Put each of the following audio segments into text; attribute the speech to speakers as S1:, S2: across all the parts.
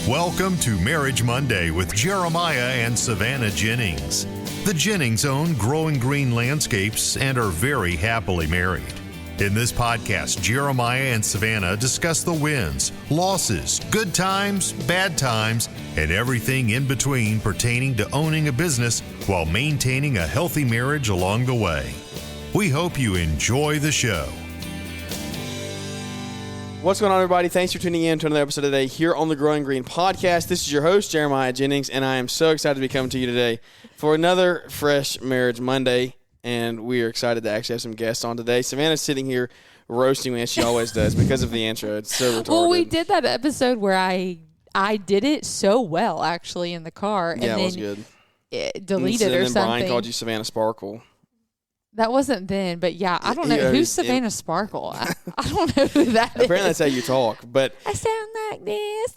S1: Welcome to Marriage Monday with Jeremiah and Savannah Jennings. The Jennings own Growing Green Landscapes and are very happily married. In this podcast, Jeremiah and Savannah discuss the wins, losses, good times, bad times, and everything in between pertaining to owning a business while maintaining a healthy marriage along the way. We hope you enjoy the show.
S2: What's going on, everybody? Thanks for tuning in to another episode today here on the Growing Green Podcast. This is your host, Jeremiah Jennings, and I am so excited to be coming to you today for another fresh Marriage Monday, and we are excited to actually have some guests on today. Savannah's sitting here roasting me, as she always does, because of the intro. It's so retarded.
S3: Well, we did that episode where I did it so well, actually, in the car. And
S2: yeah,
S3: then
S2: it was good.
S3: It deleted
S2: and
S3: or
S2: then
S3: something.
S2: Brian called you Savannah Sparkle.
S3: That wasn't then, but yeah, I don't know.
S2: Yeah,
S3: Who's Savannah Sparkle? I don't know who that is.
S2: Apparently that's how you talk, but
S3: I sound like this.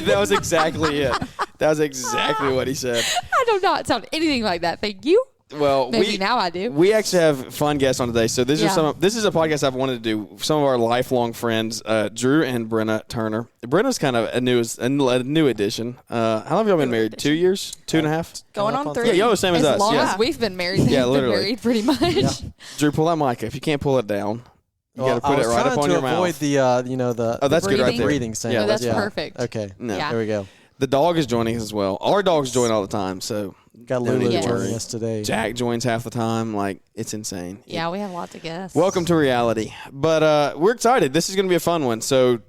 S2: that was exactly it. That was exactly what he said.
S3: I do not sound anything like that. Thank you.
S2: Well,
S3: Maybe now I do.
S2: We actually have fun guests on today. So this is a podcast I've wanted to do. Some of our lifelong friends, Drew and Brenna Turner. Brenna's kind of a new addition. How long have y'all been married? 2 years? 2.5?
S4: Going on 3.
S2: Yeah, y'all the same as us.
S3: As long
S2: yeah.
S3: as we've been married,
S2: yeah,
S3: they've
S2: literally.
S3: been married pretty much.
S2: Yeah. Drew, pull that mic. If you can't pull it down, you got to put it right up on your mouth.
S5: I was trying to avoid the
S2: that's good right there.
S5: breathing sound.
S2: Yeah,
S3: that's perfect.
S5: Okay,
S2: no.
S3: Yeah.
S5: There we go.
S2: The dog is joining us as well. Our dogs join all the time, so
S5: Got
S2: no need
S5: Lulu
S2: to
S5: joining
S2: worry.
S5: us today.
S2: Jack joins half the time. Like, it's insane.
S3: Yeah, we have lots of guests.
S2: Welcome to reality. But we're excited. This is going to be a fun one. So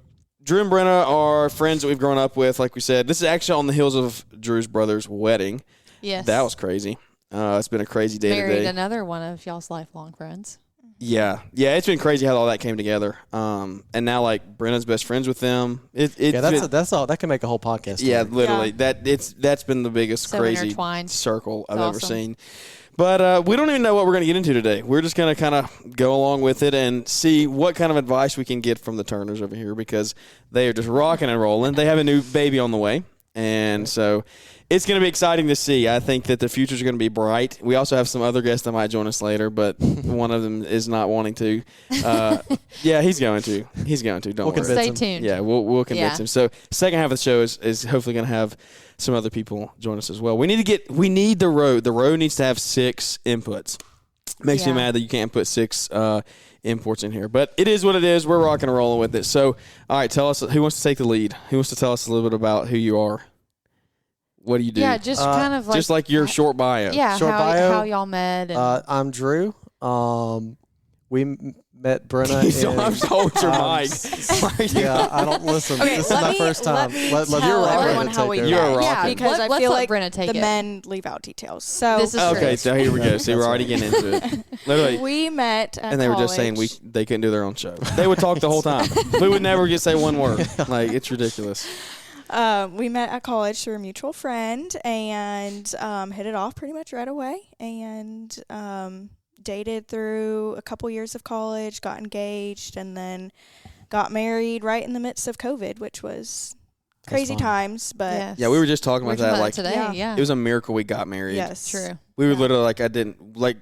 S2: Drew and Brenna are friends that we've grown up with, like we said. This is actually on the heels of Drew's brother's wedding.
S3: Yes.
S2: That was crazy. It's been a crazy day
S3: Married
S2: today.
S3: another one of y'all's lifelong friends.
S2: Yeah, it's been crazy how all that came together. And now, like, Brenna's best friends with them.
S5: That's all. That can make a whole podcast.
S2: Yeah,
S5: story.
S2: literally.
S4: Yeah.
S2: That's been the biggest
S3: So
S2: crazy
S3: intertwined.
S2: circle I've
S3: It's
S2: ever
S3: awesome.
S2: seen. But we don't even know what we're going to get into today. We're just going to kind of go along with it and see what kind of advice we can get from the Turners over here, because they are just rocking and rolling. They have a new baby on the way, and so it's going to be exciting to see. I think that the future is going to be bright. We also have some other guests that might join us later, but one of them is not wanting to. Yeah, he's going to. Don't worry.
S3: Stay tuned.
S2: Yeah, we'll convince him. So second half of the show is hopefully going to have some other people join us as well. We need the road. The road needs to have 6 inputs. Makes me mad that you can't put 6 imports in here, but it is what it is. We're rocking and rolling with it. So, all right, tell us, who wants to take the lead? Who wants to tell us a little bit about who you are? What do you do?
S3: Yeah, just kind of like.
S2: Just like your short bio.
S3: Yeah,
S5: Short bio.
S3: how y'all met. And
S5: I'm Drew. We met Brenna.
S2: I'm hold your mic.
S5: Yeah, I don't listen.
S4: Okay,
S5: this is my first time.
S4: Let me tell everyone how we met.
S2: You're a rocker.
S3: Yeah,
S4: because
S3: let's
S4: I feel
S3: let
S4: like
S3: Brenna take
S4: the
S3: it.
S4: men leave out details. So
S3: This is true.
S2: Okay, so here we go. See, we're already getting into it. Literally.
S4: we met at
S2: And they were just saying
S4: college.
S2: they couldn't do their own show. They would talk the whole time. We would never say one word. Like, it's ridiculous.
S4: We met at college through a mutual friend and hit it off pretty much right away, and dated through a couple years of college, got engaged, and then got married right in the midst of COVID, which was crazy
S5: fun.
S4: times. But
S3: Yes.
S2: Yeah, we were just talking
S3: We're
S2: about
S3: talking
S2: that.
S3: about
S2: Like,
S3: today, yeah.
S2: it was a miracle we got married.
S4: yes,
S3: True.
S2: We were
S4: Yeah.
S2: literally like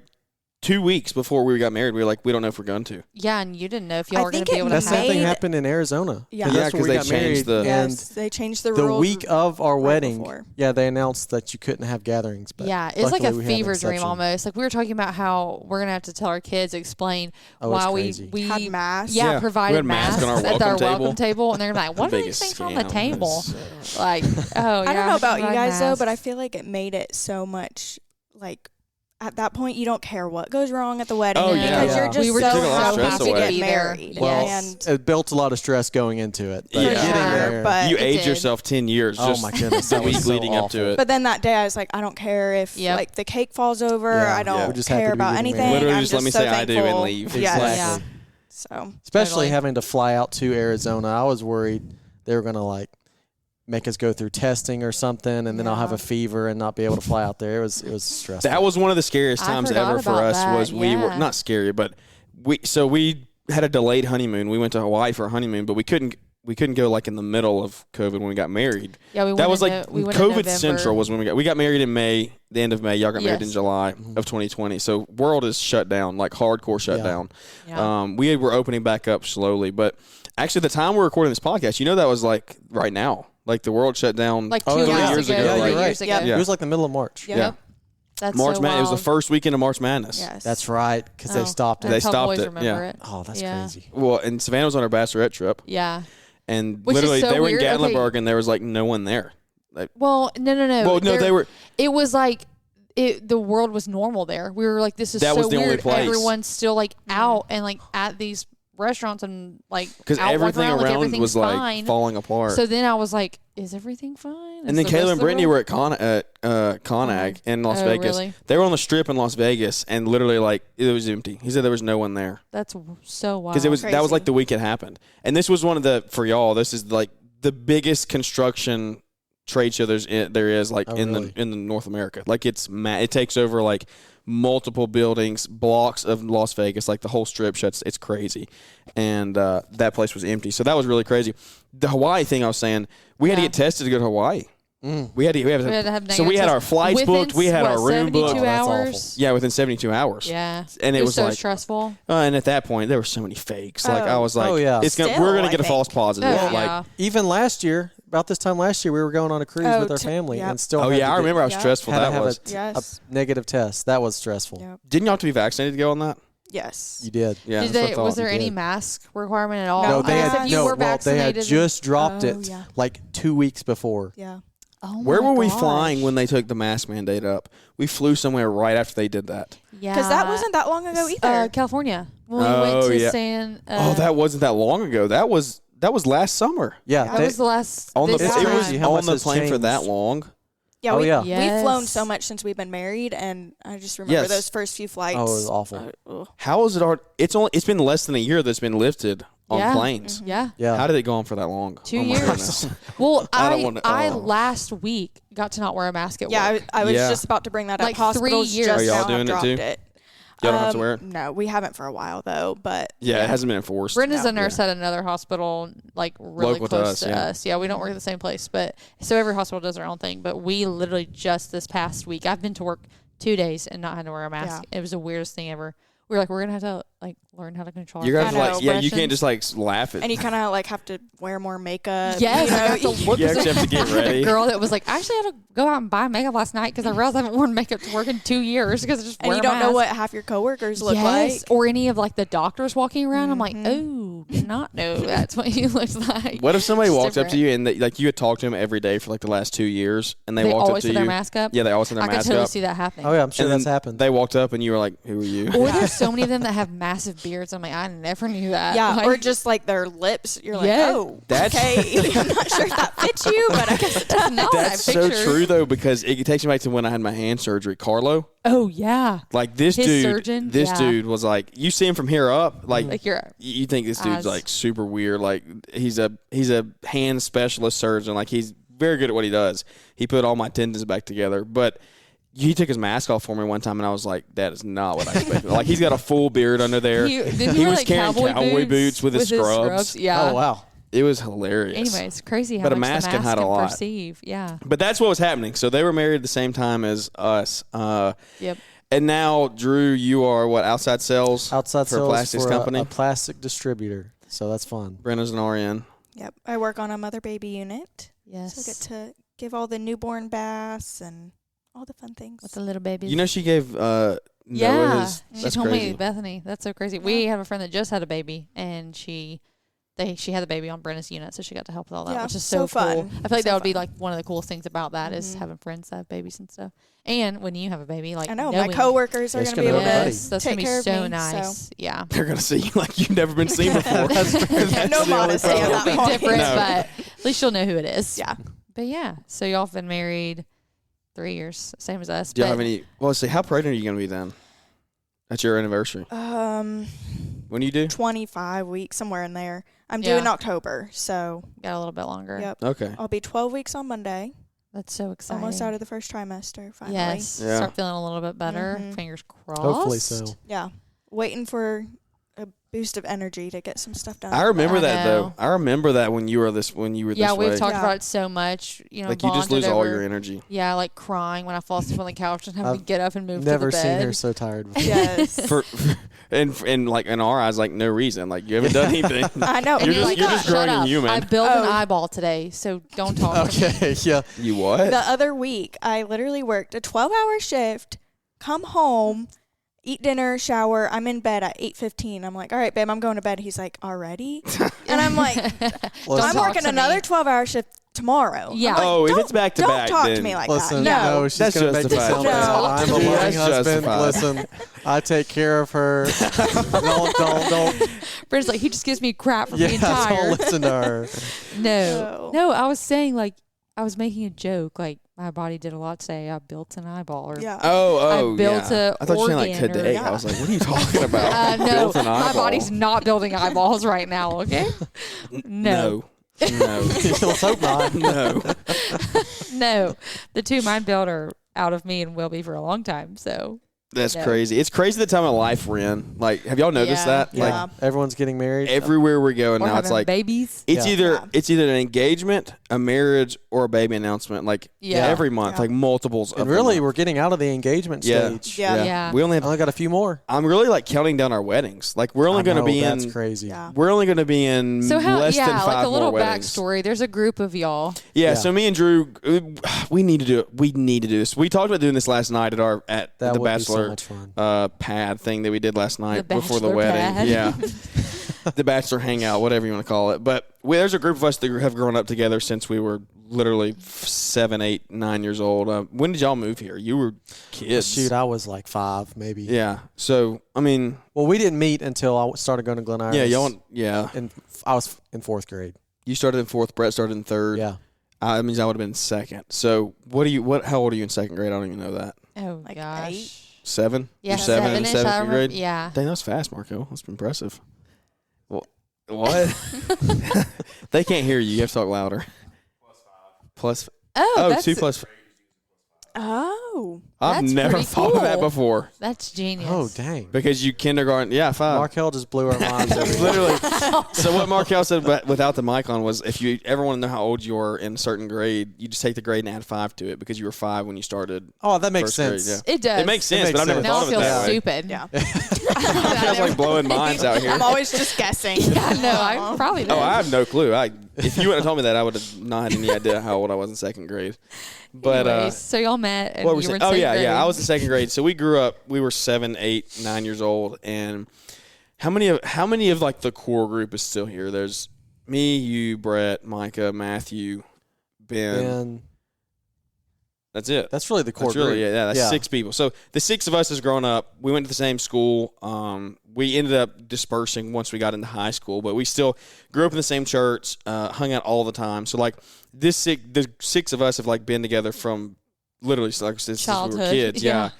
S2: 2 weeks before we got married, we were like, we don't know if we're going to.
S3: Yeah, and you didn't know if y'all
S4: I
S3: were going
S4: think
S3: to be
S4: it
S3: able to
S5: That same thing
S4: made-
S5: happened in Arizona.
S4: Yeah.
S2: Yeah,
S5: That's where
S2: 'cause
S5: we
S2: they
S5: got
S2: changed
S5: married,
S2: the-
S5: and
S4: Yes, they changed the
S5: the
S4: rules
S5: week of our
S4: right
S5: wedding.
S4: before.
S5: Yeah, they announced that you couldn't have gatherings. But
S3: Yeah, it's like a
S5: luckily we had an
S3: fever dream
S5: exception.
S3: almost. Like we were talking about how we're going to have to tell our kids, explain
S5: Oh, it's
S3: why
S5: crazy.
S3: we
S4: Had masks.
S3: Yeah,
S2: Yeah,
S3: provided
S2: we had masks on our
S3: at our
S2: welcome
S3: welcome table, and they're gonna be like, "What are these
S2: Biggest
S3: things on the
S2: scam.
S3: table?"
S2: It's,
S3: Like, oh, yeah.
S4: I don't know about you
S3: provide
S4: guys though, but I
S3: masks.
S4: feel like it made it so much like. At that point, you don't care what goes wrong at the wedding
S2: Oh, yeah.
S4: because
S5: Yeah.
S4: you're just
S3: We were
S4: so
S3: just so
S4: happy
S2: happy
S4: to
S2: to
S4: get
S3: be there.
S4: married.
S5: Well,
S4: And
S5: it built a lot of stress going into it. But
S2: Yeah.
S4: for
S5: getting
S4: sure,
S5: there,
S4: but
S2: you
S4: it
S2: age
S4: did.
S2: yourself 10 years.
S5: oh
S2: just
S5: my goodness,
S2: the
S5: that was
S2: week
S5: so
S2: leading up
S5: awful.
S2: to it.
S4: But then that day, I was like, I don't care if
S3: Yep.
S4: like the cake falls over.
S5: Yeah.
S4: I
S5: Yeah.
S4: don't
S5: We're just happy
S4: care
S5: to be
S4: about
S5: getting
S4: anything.
S5: married.
S2: Literally
S4: I'm
S2: just let me
S4: so
S2: say I do and
S4: thankful.
S2: leave.
S4: Yes.
S5: Exactly.
S3: Yeah.
S4: So
S5: Especially
S3: Totally.
S5: having to fly out to Arizona. I was worried they were going to like make us go through testing or something, and then I'll have
S4: Yeah.
S5: a fever and not be able to fly out there. It was stressful.
S2: That was one of the scariest
S3: I
S2: times
S3: forgot
S2: ever for
S3: about
S2: us.
S3: that,
S2: Was we were
S3: yeah.
S2: not scary, but we had a delayed honeymoon. We went to Hawaii for a honeymoon, but we couldn't go like in the middle of COVID when we got married.
S3: Yeah, we
S2: That
S3: went
S2: was
S3: in
S2: like
S3: we went in
S2: COVID
S3: November.
S2: Central was when we got married in May, the end of May. Y'all got married in
S3: Yes.
S2: July of 2020. So world is shut down, like hardcore shut
S5: Yeah.
S2: down.
S3: Yeah.
S2: We were opening back up slowly, but actually the time we're recording this podcast, that was like right now. Like the world shut down
S3: Like 2
S5: Oh, yeah.
S3: years ago.
S5: Yeah,
S3: three
S5: you're right.
S3: years ago.
S4: Yep.
S2: Yeah.
S5: It was like the middle of March.
S3: Yep.
S2: Yeah.
S3: That's
S2: March
S3: so
S2: Madness. It was the
S3: wild.
S2: first weekend of March Madness.
S4: Yes.
S5: That's right, because
S3: Oh,
S5: they stopped
S2: They
S3: that's
S5: it.
S3: how
S2: stopped
S3: boys
S2: it,
S3: remember
S2: yeah.
S3: it.
S5: Oh, that's
S3: Yeah.
S5: crazy.
S2: Well, and Savannah was on her bachelorette trip,
S3: Yeah.
S2: and
S3: Which is
S2: literally
S3: so
S2: they were in
S3: weird. Okay.
S2: Gatlinburg, and there was like no one there.
S3: Well, no.
S2: Well, no, they were.
S3: It was like the world was normal there. We were like, this is
S2: That
S3: so
S2: was the only
S3: weird.
S2: place.
S3: Everyone's still like out and like at these restaurants and like
S2: Because
S3: out walking
S2: everything
S3: around, like,
S2: around
S3: everything's
S2: was like
S3: fine.
S2: falling apart.
S3: So then I was like, is everything fine?
S2: And then Kayla and Brittany were at Conag in Las
S3: Oh,
S2: Vegas.
S3: really?
S2: They were on the strip in Las Vegas, and literally like it was empty. He said there was no one there
S3: That's so wild.
S2: because that was like
S4: Crazy.
S2: the week it happened. And this was one of the for y'all. This is like the biggest construction trade show there is like
S5: Oh,
S2: in
S5: really?
S2: the North America. Like it's it takes over like multiple buildings, blocks of Las Vegas, like the whole strip shuts. It's crazy, and that place was empty. So that was really crazy. The Hawaii thing I was saying, we had to
S3: Yeah.
S2: get tested to go to Hawaii.
S5: Mm.
S2: We had to
S3: have
S2: so we had our flights
S3: within,
S2: booked. We had
S3: what,
S2: our room
S3: 72
S2: booked.
S5: Oh, that's awful.
S3: hours.
S2: Yeah, within 72 hours.
S3: Yeah.
S2: And it was
S3: so
S2: like-
S3: stressful.
S2: And at that point, there were so many fakes. Like I
S4: Oh.
S2: was like,
S5: Oh, yeah.
S2: we're
S4: Still,
S2: gonna
S4: I
S2: get a
S4: think.
S2: false positive.
S3: Oh,
S2: Like,
S3: yeah.
S5: Even last year, about this time last year, we were going on a cruise
S4: Oh,
S5: with our family
S4: yep.
S5: and still.
S2: oh
S5: had
S2: yeah,
S5: to
S2: I remember how
S4: Yeah.
S2: stressful
S5: had to
S2: that
S5: have
S2: was.
S4: Yes.
S5: a negative test. That was stressful.
S4: Yep.
S2: Didn't you have to be vaccinated to go on that?
S4: Yes.
S5: You did.
S2: Yeah.
S3: Did
S2: that's what I
S3: they,
S2: thought.
S3: was there
S5: You
S3: any
S5: did.
S3: mask requirement at all?
S4: No,
S5: No, they
S3: I guess
S5: had
S3: if you
S5: no.
S3: were
S5: Well, they had
S3: vaccinated,
S5: just dropped
S4: Oh,
S5: it
S4: yeah.
S5: like 2 weeks before.
S4: Yeah.
S3: Oh
S2: Where
S3: my
S2: were we
S3: gosh.
S2: flying when they took the mask mandate up? We flew somewhere right after they did that.
S3: Yeah.
S4: Because that wasn't that long ago either.
S3: California. When we
S2: Oh,
S3: went to
S2: yeah.
S3: San.
S2: That wasn't that long ago. That was last summer.
S5: Yeah,
S3: That
S5: they-
S3: was the last.
S2: On the
S3: this
S5: It's
S2: it
S3: time.
S2: was
S5: crazy how
S2: on
S5: much
S2: the
S5: has
S2: plane for that
S5: changed.
S2: long.
S4: yeah,
S5: Oh,
S4: we,
S5: yeah.
S4: we've flown
S3: Yes.
S4: so much since we've been married, and I just remember
S2: Yes.
S4: those first few flights.
S5: Oh, it was awful.
S4: Ugh.
S2: How is it hard? It's been less than a year that's been lifted on
S3: Yeah.
S2: planes.
S3: Yeah.
S5: Yeah.
S2: How did it go on for that long?
S3: 2
S2: Oh my
S3: years.
S2: goodness.
S3: Well,
S2: I don't
S3: I
S2: wanna-
S3: I
S2: oh.
S3: last week got to not wear a mask at
S4: Yeah,
S3: work.
S4: I was
S2: Yeah.
S4: just about to bring that
S3: Like
S4: up.
S3: 3
S4: Hospitals
S3: years.
S4: just
S2: Are y'all
S4: now
S2: doing
S4: have
S2: it
S4: dropped
S2: too?
S4: it.
S2: Y'all don't have to wear it?
S4: No, we haven't for a while though. But
S2: Yeah, it hasn't been enforced.
S3: Brenda's
S4: No.
S3: a nurse at another hospital, like really
S2: Local to
S3: close
S2: us,
S3: to
S2: yeah.
S3: us. Yeah, we don't work at the same place, but so every hospital does their own thing. But we literally just this past week, I've been to work 2 days and not had to wear a mask. It was the weirdest thing ever. We were like, we're gonna have to like learn how to control.
S2: You're
S3: our
S2: gonna
S4: I
S2: have to
S4: know,
S2: like, yeah, you
S3: expressions.
S2: can't just like laugh at.
S4: and you kind of like have to wear more makeup.
S3: Yes,
S4: you
S3: I
S4: know?
S3: have to look.
S2: You actually have to get ready.
S3: A girl that was like, I actually had to go out and buy makeup last night because I realized I haven't worn makeup to work in 2 years because I just
S4: and
S3: wear
S4: you
S3: a
S4: don't know
S3: mask.
S4: what half your coworkers look
S3: Yes,
S4: like.
S3: or any of like the doctors walking around. I'm like,
S4: Mhm.
S3: oh, did not know that's what he looks like.
S2: What if somebody
S3: It's
S2: walked up to
S3: different.
S2: you and like you had talked to him every day for like the last 2 years, and they walked up
S3: always
S2: to
S3: put
S2: you?
S3: their mask up.
S2: Yeah, they always had their
S3: I could
S2: mask
S3: totally
S2: up.
S3: see that happening.
S5: Oh yeah, I'm sure
S2: And
S5: that's
S2: then
S5: happened.
S2: They walked up and you were like, "Who are you?"
S3: Or there's so many of them that have massive beards. I'm like, I never knew that.
S4: Yeah,
S3: Like,
S4: or just like their lips. You're like,
S3: Yeah.
S4: oh,
S2: That's-
S4: okay. I'm not sure if that fits you, but I guess it does.
S3: no,
S2: That's
S3: that
S2: so
S3: picture.
S2: true though, because it takes me back to when I had my hand surgery. Carlo,
S3: Oh yeah,
S2: like this
S3: His
S2: dude,
S3: surgeon?
S2: this
S3: Yeah.
S2: dude was like, you see him from here up,
S3: like you're.
S2: you think this dude's
S3: Eyes.
S2: like super weird. Like he's a hand specialist surgeon. Like he's very good at what he does. He put all my tendons back together, but he took his mask off for me one time, and I was like, "That is not what I expected." Like he's got a full beard under there.
S3: Didn't
S2: He
S3: wear,
S2: was
S3: like,
S2: carrying cowboy boots with his scrubs.
S3: Yeah.
S5: Oh wow.
S2: It was hilarious.
S3: Anyway, it's crazy how
S2: But a
S3: much
S2: mask
S3: the
S2: can
S3: mask
S2: hide a
S3: can
S2: lot.
S3: perceive. Yeah.
S2: But that's what was happening. So they were married at the same time as us.
S3: Yep.
S2: And now, Drew, you are what, outside sales
S5: Outside
S2: for a
S5: sales
S2: plastics
S5: for
S2: company?
S5: a plastic distributor. So that's fun.
S2: Brenna's an RN.
S4: Yep, I work on a mother baby unit,
S3: Yes.
S4: so I get to give all the newborn baths and all the fun things.
S3: With the little babies.
S2: You know, she gave Noah
S3: yeah.
S2: his.
S3: She
S2: That's
S3: told
S2: crazy.
S3: me, Bethany, that's so crazy. We have a friend that just had a baby, and she had the baby on Brenna's unit, so she got to help with all that,
S4: Yeah,
S3: which is
S4: so
S3: so,
S4: fun.
S3: cool. I feel like
S4: So
S3: that would be
S4: fun.
S3: like one of the coolest things about that is
S4: Mhm.
S3: having friends that have babies and stuff. And when you have a baby, like
S4: I know
S3: knowing,
S4: my coworkers are
S5: It's
S4: going to be
S5: gonna
S4: able
S5: be
S4: to
S3: yes, that's
S4: take
S3: gonna
S4: care
S3: be
S4: of
S3: so
S4: me.
S3: nice. Yeah.
S2: They're going to see you like you've never been seen before. That's
S4: No
S2: the only
S4: modesty
S2: problem.
S4: at
S3: It'll
S4: that
S3: be
S4: point.
S3: different,
S2: No.
S3: but at least you'll know who it is.
S4: Yeah.
S3: But yeah, so y'all have been married 3 years, same as us.
S2: Do you
S3: but
S2: have any? Well, let's see. How pregnant are you going to be then? That's your anniversary. When do you do?
S4: 25 weeks, somewhere in there. I'm
S3: Yeah.
S4: due in October, so
S3: got a little bit longer.
S4: yep.
S2: Okay.
S4: I'll be 12 weeks on Monday.
S3: That's so exciting.
S4: Almost out of the first trimester, finally.
S3: Yes.
S2: Yeah.
S3: Start feeling a little bit better.
S4: Mhm.
S3: Fingers crossed.
S5: Hopefully so.
S4: Yeah. Waiting for a boost of energy to get some stuff done.
S2: I remember
S3: I
S2: that
S3: know.
S2: though. I remember that when you were this
S3: Yeah,
S2: this
S3: we've
S2: way.
S3: talked
S4: Yeah.
S3: about it so much. You know,
S2: Like you just
S3: bonded
S2: lose all
S3: over-
S2: your energy.
S3: Yeah, like crying when I fall asleep on the couch and having to
S5: I've
S3: get up and move
S5: Never
S3: to the
S5: seen
S3: bed.
S5: her so tired before.
S4: Yes.
S2: For And like in our eyes, like no reason. Like you haven't done anything.
S4: I know.
S2: You're
S3: And
S2: just
S3: "Shut
S2: growing
S3: up.
S2: in human.
S3: I built an
S4: Oh.
S3: eyeball today, so don't talk to me.
S5: Okay, yeah.
S2: You what?
S4: The other week, I literally worked a 12-hour shift, come home, eat dinner, shower. I'm in bed at 8:15. I'm like, all right, babe, I'm going to bed. He's like, already? And I'm like,
S5: Listen,
S4: I'm
S3: talk
S4: working
S3: to
S4: another
S3: me.
S4: 12-hour shift tomorrow.
S3: Yeah.
S4: I'm like,
S2: Oh, if
S4: don't-
S2: it's back to
S4: don't
S2: back,
S4: talk to
S2: then-
S4: me like
S5: Listen,
S4: that. No.
S5: no, she's
S2: That's
S5: going to make me
S2: justified.
S5: sound bad.
S4: No.
S5: I'm a
S2: Dude,
S5: loving
S2: that's
S5: husband.
S2: justified.
S5: Listen, I take care of her. don't.
S3: Brent's like, he just gives me crap for
S5: Yeah,
S3: being
S5: don't
S3: tired.
S5: listen to her.
S3: No, I was saying like I was making a joke. Like my body did a lot today. I built an eyeball. Or,
S4: Yeah.
S2: Oh,
S3: I built
S2: yeah.
S3: a
S2: I thought you were saying like
S3: organ or-
S2: today.
S4: Yeah.
S2: I was like, what are you talking about?
S3: No,
S2: Built an
S3: my
S2: eyeball.
S3: body's not building eyeballs right now. Okay. No.
S2: No.
S5: Let's hope not.
S2: No.
S3: No. The two mine built are out of me and will be for a long time. So
S2: That's
S3: No.
S2: crazy. It's crazy the time of life we're in. Like, have y'all noticed
S3: Yeah.
S2: that?
S5: Yeah.
S2: Like,
S5: Everyone's getting married.
S2: everywhere we go, and
S3: or
S2: now it's
S3: having
S2: like
S3: babies.
S2: it's
S5: Yeah.
S2: either an engagement, a marriage, or a baby announcement. Like
S3: Yeah.
S2: every month,
S4: Yeah.
S2: like multiples.
S5: And
S2: of the
S5: really,
S2: month.
S5: we're getting out of the engagement
S2: Yeah.
S5: stage.
S4: Yeah.
S3: Yeah.
S2: We only
S5: I
S2: have.
S5: only got a few more.
S2: I'm really like counting down our weddings. Like we're only
S5: I
S2: going to
S5: know,
S2: be
S5: that's
S2: in.
S5: crazy.
S4: Yeah.
S2: We're only going to be in
S3: So how?
S2: less than
S3: Yeah,
S2: 5
S3: like a little
S2: more weddings.
S3: backstory. There's a group of y'all.
S2: Yeah,
S5: Yeah.
S2: so me and Drew, we need to do it. We need to do this. We talked about doing this last night at
S5: That
S2: the
S5: would be so
S2: bachelor
S5: much fun.
S2: pad thing that we did last night
S3: The
S2: before the
S3: bachelor
S2: wedding.
S3: pad.
S2: Yeah, the bachelor hangout, whatever you want to call it. But there's a group of us that have grown up together since we were literally 7, 8, 9 years old. When did y'all move here? You were kids.
S5: Shoot, I was like 5, maybe.
S2: Yeah. So I mean,
S5: Well, we didn't meet until I started going to Glen Iris.
S2: yeah, y'all. Yeah,
S5: And I was in 4th grade.
S2: you started in 4th. Brett started in 3rd.
S5: Yeah.
S2: That means I would have been 2nd. So how old are you in 2nd grade? I don't even know that.
S3: Oh
S4: Like
S3: gosh.
S4: 8?
S2: 7?
S3: Yeah,
S2: You're 7 in
S3: 7-ish, I
S2: 7th
S3: remember.
S2: grade?
S3: Yeah.
S2: Dang, that was fast, Marco. That's impressive. Well, what? They can't hear you. You have to talk louder. Plus 5.
S3: Oh, that's
S2: 2 plus.
S4: Oh.
S2: I've
S3: That's
S2: never
S3: pretty
S2: thought of that
S3: cool.
S2: before
S3: That's genius.
S5: Oh, dang.
S2: because you kindergarten. Yeah, 5.
S5: Markel just blew our minds every
S2: Literally. So what Markel said without the mic on was, if you ever want to know how old you are in a certain grade, you just take the grade and add 5 to it because you were 5 when you started.
S5: Oh, that makes
S2: First grade,
S5: sense.
S2: yeah.
S3: It does.
S2: It makes sense,
S5: makes
S2: but I've never
S5: sense.
S3: Now
S2: thought
S3: I
S2: of it
S3: feel
S2: that way.
S3: stupid.
S4: Yeah.
S2: I was like blowing minds out here.
S4: I'm always just guessing.
S3: Yeah, no, I probably did.
S2: Oh, I have no clue. If you wouldn't have told me that, I would have not had any idea how old I was in 2nd grade. But
S3: Anyways, so y'all met and
S2: what
S3: you
S2: was
S3: were
S2: it?
S3: in
S2: Oh
S3: second
S2: yeah,
S3: grade.
S2: I was in 2nd grade. So we grew up. We were 7, 8, 9 years old. And how many of like the core group is still here? There's me, you, Brett, Micah, Matthew, Ben.
S5: And
S2: That's it.
S5: that's really the core
S2: That's really
S5: group.
S2: that's 6 people. So the 6 of us has grown up. We went to the same school. We ended up dispersing once we got into high school, but we still grew up in the same church, hung out all the time. So like the 6 of us have like been together from literally like since we were
S3: Childhood,
S2: kids.
S3: yeah.
S2: Yeah.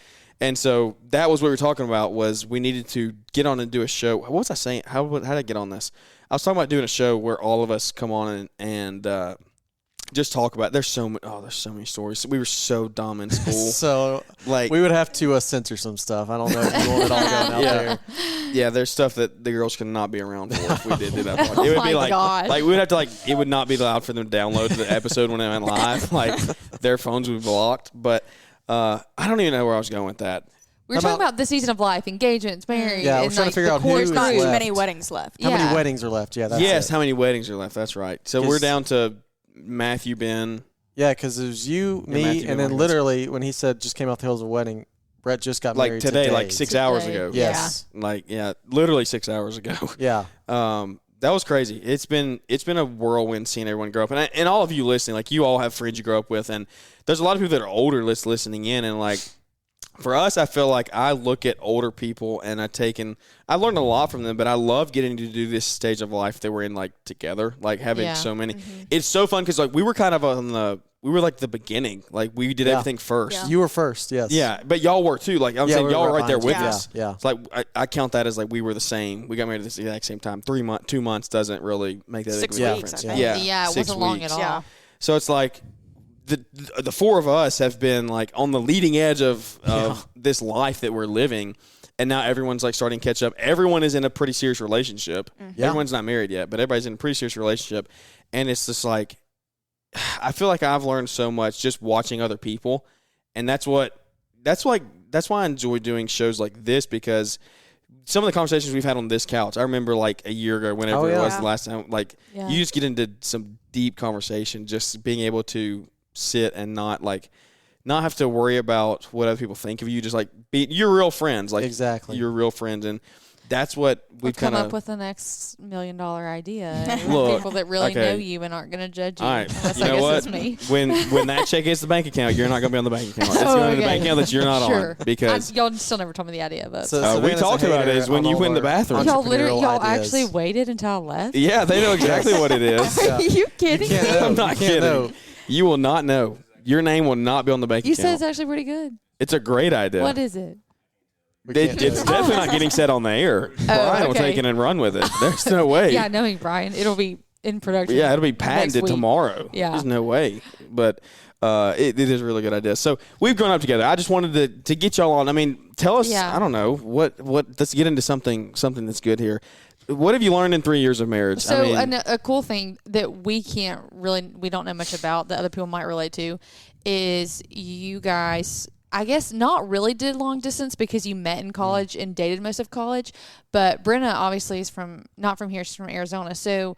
S2: And so that was what we were talking about, was we needed to get on and do a show. What was I saying? How did I get on this? I was talking about doing a show where all of us come on and just talk about. There's so many stories. We were so dumb in school.
S5: So
S2: Like
S5: we would have to censor some stuff. I don't know if you want it all going out
S2: Yeah.
S5: there.
S2: yeah, there's stuff that the girls could not be around for if we did do that. Part. It would
S3: Oh
S2: be
S3: my
S2: like
S3: gosh.
S2: we would have to it would not be allowed for them to download the episode when they went live. Like their phones would be blocked. But I don't even know where I was going with that.
S3: We were talking about the season of life, engagements, marriage.
S5: Yeah, we're
S3: and
S5: trying to
S3: like
S5: figure
S3: the
S5: out who
S3: core
S5: is
S3: group.
S4: Not too
S5: left.
S4: many weddings left.
S5: How
S3: Yeah.
S5: many weddings are left? Yeah, that's
S2: Yes,
S5: it.
S2: how many weddings are left? That's right. So we're
S5: 'Cause-
S2: down to Matthew, Ben.
S5: Yeah, because it was you,
S2: Yeah,
S5: me,
S2: Matthew
S5: and then
S2: Morgan.
S5: literally when he said just came off the hills of a wedding, Brett just got
S2: Like
S5: married
S2: today, like 6 hours
S3: Today.
S2: ago.
S3: Yeah.
S5: Yes.
S2: Like literally 6 hours ago.
S5: Yeah.
S2: That was crazy. It's been a whirlwind seeing everyone grow up, and all of you listening, like you all have friends you grow up with, and there's a lot of people that are older listening in, and like for us, I feel like I look at older people and I learned a lot from them, but I love getting to do this stage of life that we're in like together, like having
S3: Yeah.
S2: so many. It's so fun because like we were kind of we were like the beginning, like we did
S5: Yeah.
S2: everything first.
S4: Yeah.
S5: You were first, yes.
S2: Yeah, but y'all were too. Like I'm
S5: Yeah,
S2: saying,
S5: we
S2: y'all
S5: were
S2: were right there
S5: behind
S2: with
S5: you.
S2: us.
S5: Yeah.
S2: It's like I count that as like we were the same. We got married at the exact same time. 2 months doesn't really make that
S4: 6
S2: big of a
S4: weeks,
S2: difference.
S4: I think.
S3: Yeah, it
S2: 6
S3: wasn't long
S2: weeks.
S3: at all.
S4: Yeah.
S2: So it's like the 4 of us have been like on the leading edge of this life that we're living, and now everyone's like starting to catch up. Everyone is in a pretty serious relationship.
S5: Yeah.
S2: Everyone's not married yet, but everybody's in a pretty serious relationship, and it's just like I feel like I've learned so much just watching other people, and that's why I enjoy doing shows like this, because some of the conversations we've had on this couch, I remember like a year ago, whenever it was the last time, like you just get into some deep conversation, just being able to sit and not have to worry about what other people think of you. Just like you're real friends, like
S5: exactly,
S2: you're real friends, and that's what we've
S3: come up with the next $1 million idea.
S2: Look,
S3: people that really know you and aren't going to judge you.
S2: All right,
S3: Unless
S2: you
S3: I
S2: know
S3: guess
S2: what?
S3: It's me.
S2: When that check hits the bank account, you're not going to be on the bank account. It's going to the bank account that you're not on because
S3: y'all still never told me the idea. But
S2: we talked about it. Is when you went in the bathroom.
S3: Y'all actually waited until I left.
S2: Yeah, they know exactly what it is.
S3: Are you kidding me?
S2: I'm not kidding. You will not know. Your name will not be on the bank account.
S3: You said it's actually pretty good.
S2: It's a great idea.
S3: What is it?
S2: It's definitely not getting said on the air. Brian will take it and run with it. There's no way.
S3: Yeah, knowing Brian, it'll be in production.
S2: Yeah, it'll be patented tomorrow.
S3: Yeah.
S2: There's no way. But it is a really good idea. So we've grown up together. I just wanted to get y'all on. I mean, tell us, I don't know, what let's get into something that's good here. What have you learned in 3 years of marriage?
S3: So a cool thing that we don't know much about that other people might relate to is you guys, I guess, not really did long distance because you met in college and dated most of college. But Brenna obviously is not from here. She's from Arizona. So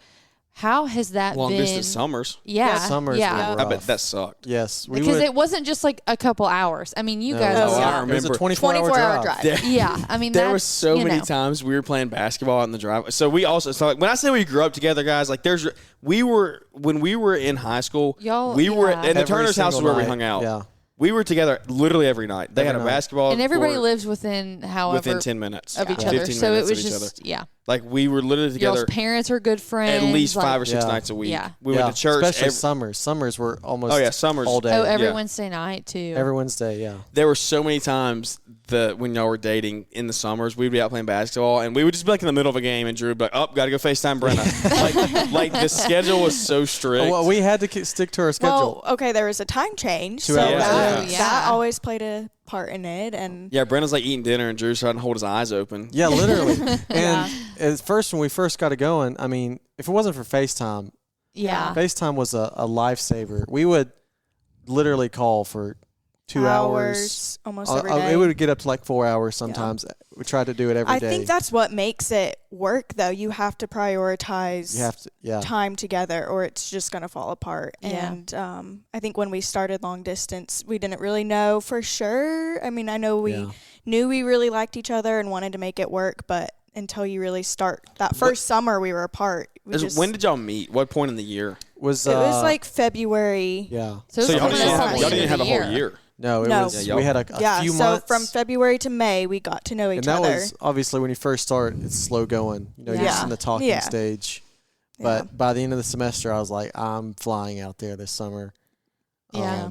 S3: how has that
S2: long
S3: been?
S2: distance summers?
S3: Yeah.
S5: Summers.
S3: Yeah.
S2: I bet that sucked.
S5: Yes.
S3: Because it wasn't just like a couple hours. I mean, you guys.
S2: I remember.
S5: It was a 24-hour drive.
S3: Yeah. I mean,
S2: there were so many times we were playing basketball out in the driveway. So we also, when I say we grew up together, guys, like when we were in high school, we were at the Turner's house where we hung out.
S5: Yeah.
S2: We were together literally every night. They had a basketball
S3: and everybody
S2: court
S3: lives within
S2: 10 minutes
S3: of each other. So it was just
S2: like we were literally together.
S3: Y'all's parents are good friends.
S2: At least 5 or 6 nights a week.
S3: Yeah.
S2: We went to church.
S5: Especially summers. Summers were almost
S2: summers
S5: all day.
S3: Oh, every Wednesday night too.
S5: Every Wednesday, yeah.
S2: There were so many times when y'all were dating in the summers, we'd be out playing basketball, and we would just be like in the middle of a game, and Drew would be like, "Oh, got to go FaceTime Brenna." like the schedule was so strict.
S5: Well, we had to stick to our schedule.
S4: Well, okay, there was a time change,
S5: 2
S4: so
S5: hours.
S4: that always played a part in it. And
S2: Brenna's like eating dinner, and Drew's trying to hold his eyes open.
S5: Yeah, literally. And at first, when we first got it going, I mean, if it wasn't for FaceTime, FaceTime was a lifesaver. We would literally call for 2 hours.
S4: Almost every day.
S5: It would get up to like 4 hours sometimes. We tried to do it every day.
S4: I think that's what makes it work, though. You have to prioritize time together, or it's just going to fall apart.
S3: Yeah.
S4: And I think when we started long distance, we didn't really know for sure. I mean, I know we knew we really liked each other and wanted to make it work, but until you really start that first summer we were apart.
S2: When did y'all meet? What point in the year?
S4: It was like February.
S5: Yeah.
S3: So
S2: y'all didn't have a whole year.
S5: No, it was. We had a few months.
S4: So from February to May, we got to know each other.
S5: And that was obviously when you first start. It's slow going. You're just in the talking stage. But by the end of the semester, I was like, I'm flying out there this summer.
S3: Yeah.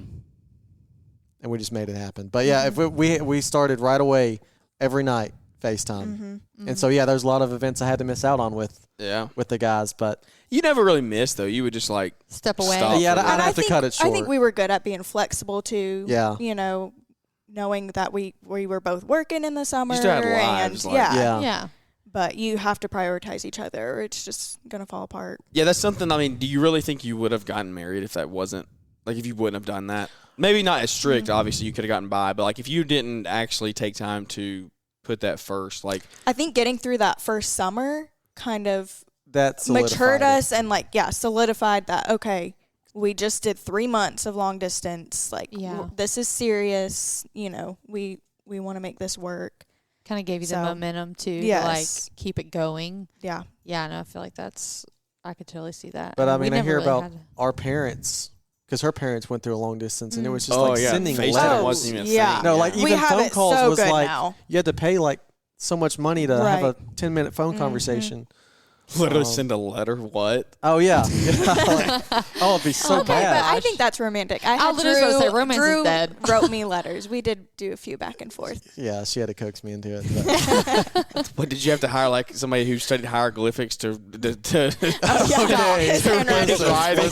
S5: And we just made it happen. But if we started right away, every night FaceTime. And so there's a lot of events I had to miss out on with the guys, but.
S2: You never really missed, though. You would just like
S3: step away.
S5: Yeah, I'd have to cut it short.
S4: I think we were good at being flexible too.
S5: Yeah.
S4: You know, knowing that we were both working in the summer.
S2: You still had lives.
S3: Yeah.
S4: But you have to prioritize each other, or it's just going to fall apart.
S2: Yeah, that's something. I mean, do you really think you would have gotten married if that wasn't, like, if you wouldn't have done that? Maybe not as strict, obviously, you could have gotten by, but, like, if you didn't actually take time to put that first, like.
S4: I think getting through that first summer kind of
S5: that
S4: matured us and solidified that, okay, we just did 3 months of long distance. Like, this is serious. You know, we want to make this work.
S3: Kind of gave you the momentum to keep it going.
S4: Yeah.
S3: Yeah, no, I feel like I could totally see that.
S5: But I mean, I hear about our parents. Because her parents went through a long distance, and it was just sending letters.
S2: Wasn't even a thing.
S5: No, like even phone calls was like
S4: now.
S5: You had to pay like so much money to have a 10-minute phone conversation.
S2: Literally send a letter? What?
S5: Oh, yeah. It'd be so bad.
S4: But I think that's romantic. I
S3: was going to say, romance
S4: Drew
S3: is dead.
S4: wrote me letters. We did do a few back and forth.
S5: Yeah, she had to coax me into it.
S2: What, did you have to hire like somebody who studied hieroglyphics to
S4: his handwriting.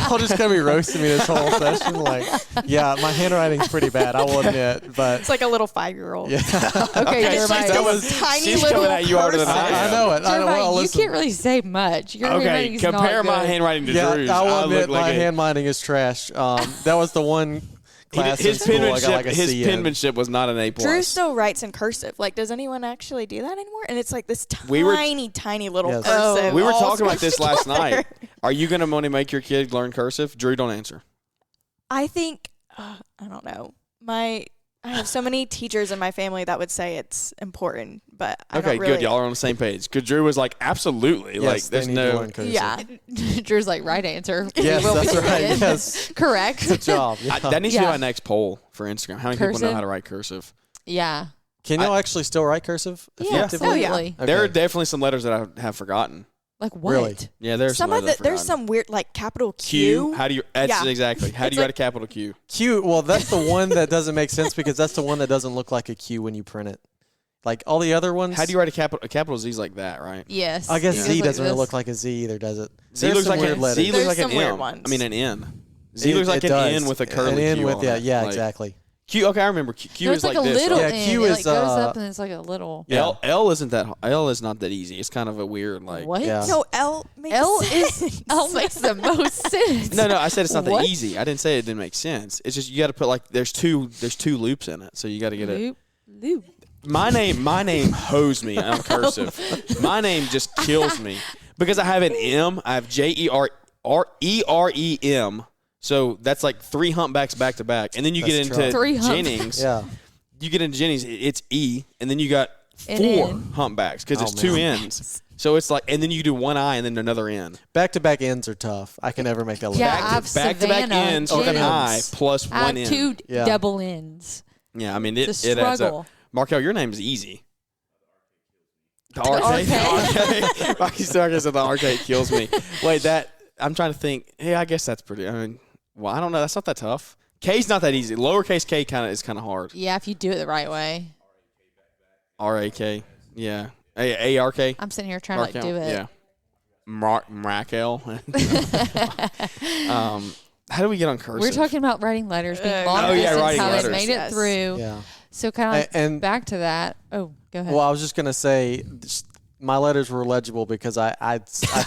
S5: Y'all just gonna be roasting me this whole session. Like, yeah, my handwriting's pretty bad, I will admit, but
S4: it's like a little 5-year-old.
S5: Yeah.
S3: Okay,
S2: that was
S4: tiny
S2: she's
S4: little
S2: coming at you harder than
S5: I know it.
S3: Jeremiah, you can't really say much. Your handwriting's
S2: compare
S3: not
S2: my
S3: good.
S2: handwriting to Drew's.
S5: I will admit
S2: look like
S5: my handwriting is trash. That was the one class
S2: his
S5: in school, I got
S2: penmanship,
S5: like a
S2: his
S5: C in.
S2: penmanship was not an A+.
S4: Drew still writes in cursive. Like, does anyone actually do that anymore? And it's like this tiny little
S5: Yes.
S4: cursive.
S2: We were
S4: all
S2: talking about
S4: squished
S2: this last
S4: together.
S2: night. Are you going to want to make your kid learn cursive? Drew, don't answer.
S4: I think, I don't know. I have so many teachers in my family that would say it's important, but I
S2: Okay,
S4: don't really.
S2: good. Y'all are on the same page. Because Drew was like, absolutely.
S5: Yes,
S2: like,
S5: they
S2: there's
S5: need to
S2: no.
S5: learn cursive.
S4: Yeah.
S3: Drew's like, right answer.
S5: Yes,
S3: Will
S5: that's
S3: be
S5: right.
S3: good.
S5: Yes.
S3: Correct.
S5: Good job. Yeah.
S2: That needs to be
S3: Yeah.
S2: my next poll for Instagram. How many people know
S3: Cursive?
S2: how to write cursive?
S3: Yeah.
S5: Can y'all actually still write cursive?
S3: Yeah,
S5: effectively?
S3: absolutely.
S5: Okay.
S2: There are definitely some letters that I have forgotten.
S3: Like what?
S5: Really?
S2: Yeah, there's some letters I've
S4: There's
S2: forgotten.
S4: some weird like capital
S2: Q.
S4: Q.
S2: How do you? That's
S4: Yeah.
S2: exactly. How do
S4: It's
S2: you write
S4: like-
S2: a capital Q?
S5: Q. Well, that's the one that doesn't make sense because that's the one that doesn't look like a Q when you print it. Like all the other ones.
S2: How do you write a capital? A capital Z is like that, right?
S3: Yes.
S5: I guess
S3: It
S5: Z
S3: goes
S5: doesn't really
S3: this.
S5: look like a Z either, does it?
S2: Z
S5: There's
S2: looks
S5: some
S2: like
S5: weird
S2: a
S5: letters.
S2: Z looks
S4: There's
S2: like an
S4: some weird
S2: M.
S4: ones.
S2: I mean an N. Z looks like
S5: It
S2: an
S5: does.
S2: N with a curly
S5: An N
S2: Q
S5: with
S2: on
S5: yeah,
S2: it.
S5: yeah,
S2: Like,
S5: exactly.
S2: Q. Okay, I remember Q
S3: No,
S2: is
S3: it's like a
S2: this.
S3: little
S2: right?
S5: Yeah,
S3: N.
S5: Q
S3: It
S5: is,
S3: like goes up and it's like a little.
S5: Yeah.
S2: L isn't that. L is not that easy. It's kind of a weird like.
S3: What?
S5: Yeah.
S4: No, L makes
S3: L
S4: sense.
S3: is L makes the most sense.
S2: No, I said it's not
S3: What?
S2: that easy. I didn't say it didn't make sense. It's just you got to put like there's two loops in it, so you got to get it.
S3: Loop.
S2: My name hoes me on cursive. My name just kills me because I have an M. I have JEREM. So that's like 3 humpbacks back to back, and then you
S5: That's
S2: get
S5: tough.
S2: into
S3: 3 humpbacks.
S2: Jennings.
S5: Yeah.
S2: You get into Jennings, it's E, and then you got 4
S3: An N.
S2: humpbacks because it's
S5: Oh,
S2: 2
S5: man.
S2: N's. So it's like, and then you do 1 I and then another N.
S5: Back-to-back ends are tough. I can never make that look.
S3: Yeah,
S5: right.
S3: I have
S2: Back to back
S3: Savannah,
S2: N's with an I
S3: Jennings.
S2: plus
S3: I
S2: 1
S3: have
S2: N.
S3: 2
S5: Yeah.
S3: double N's.
S2: Yeah, I mean
S3: It's
S2: it
S3: a
S2: adds up.
S3: struggle.
S2: Markel, your name's easy. The
S3: RK.
S2: RK. Rocky Stark said the RK kills me. Wait, I'm trying to think. Yeah, I guess that's pretty. I mean, well, I don't know. That's not that tough. K's not that easy. Lowercase K is kind of hard.
S3: Yeah, if you do it the right way.
S2: RAK. Yeah. ARK.
S3: I'm sitting here trying to like do it.
S2: Yeah. Markel. How do we get on cursive?
S3: We're talking about writing letters, being long
S2: oh, yeah,
S3: distance,
S2: writing
S3: how
S2: letters.
S3: they made it
S4: Yes.
S3: through.
S5: Yeah.
S3: So kind of like
S5: And-
S3: back to that. Oh, go ahead.
S5: Well, I was just gonna say, my letters were legible because I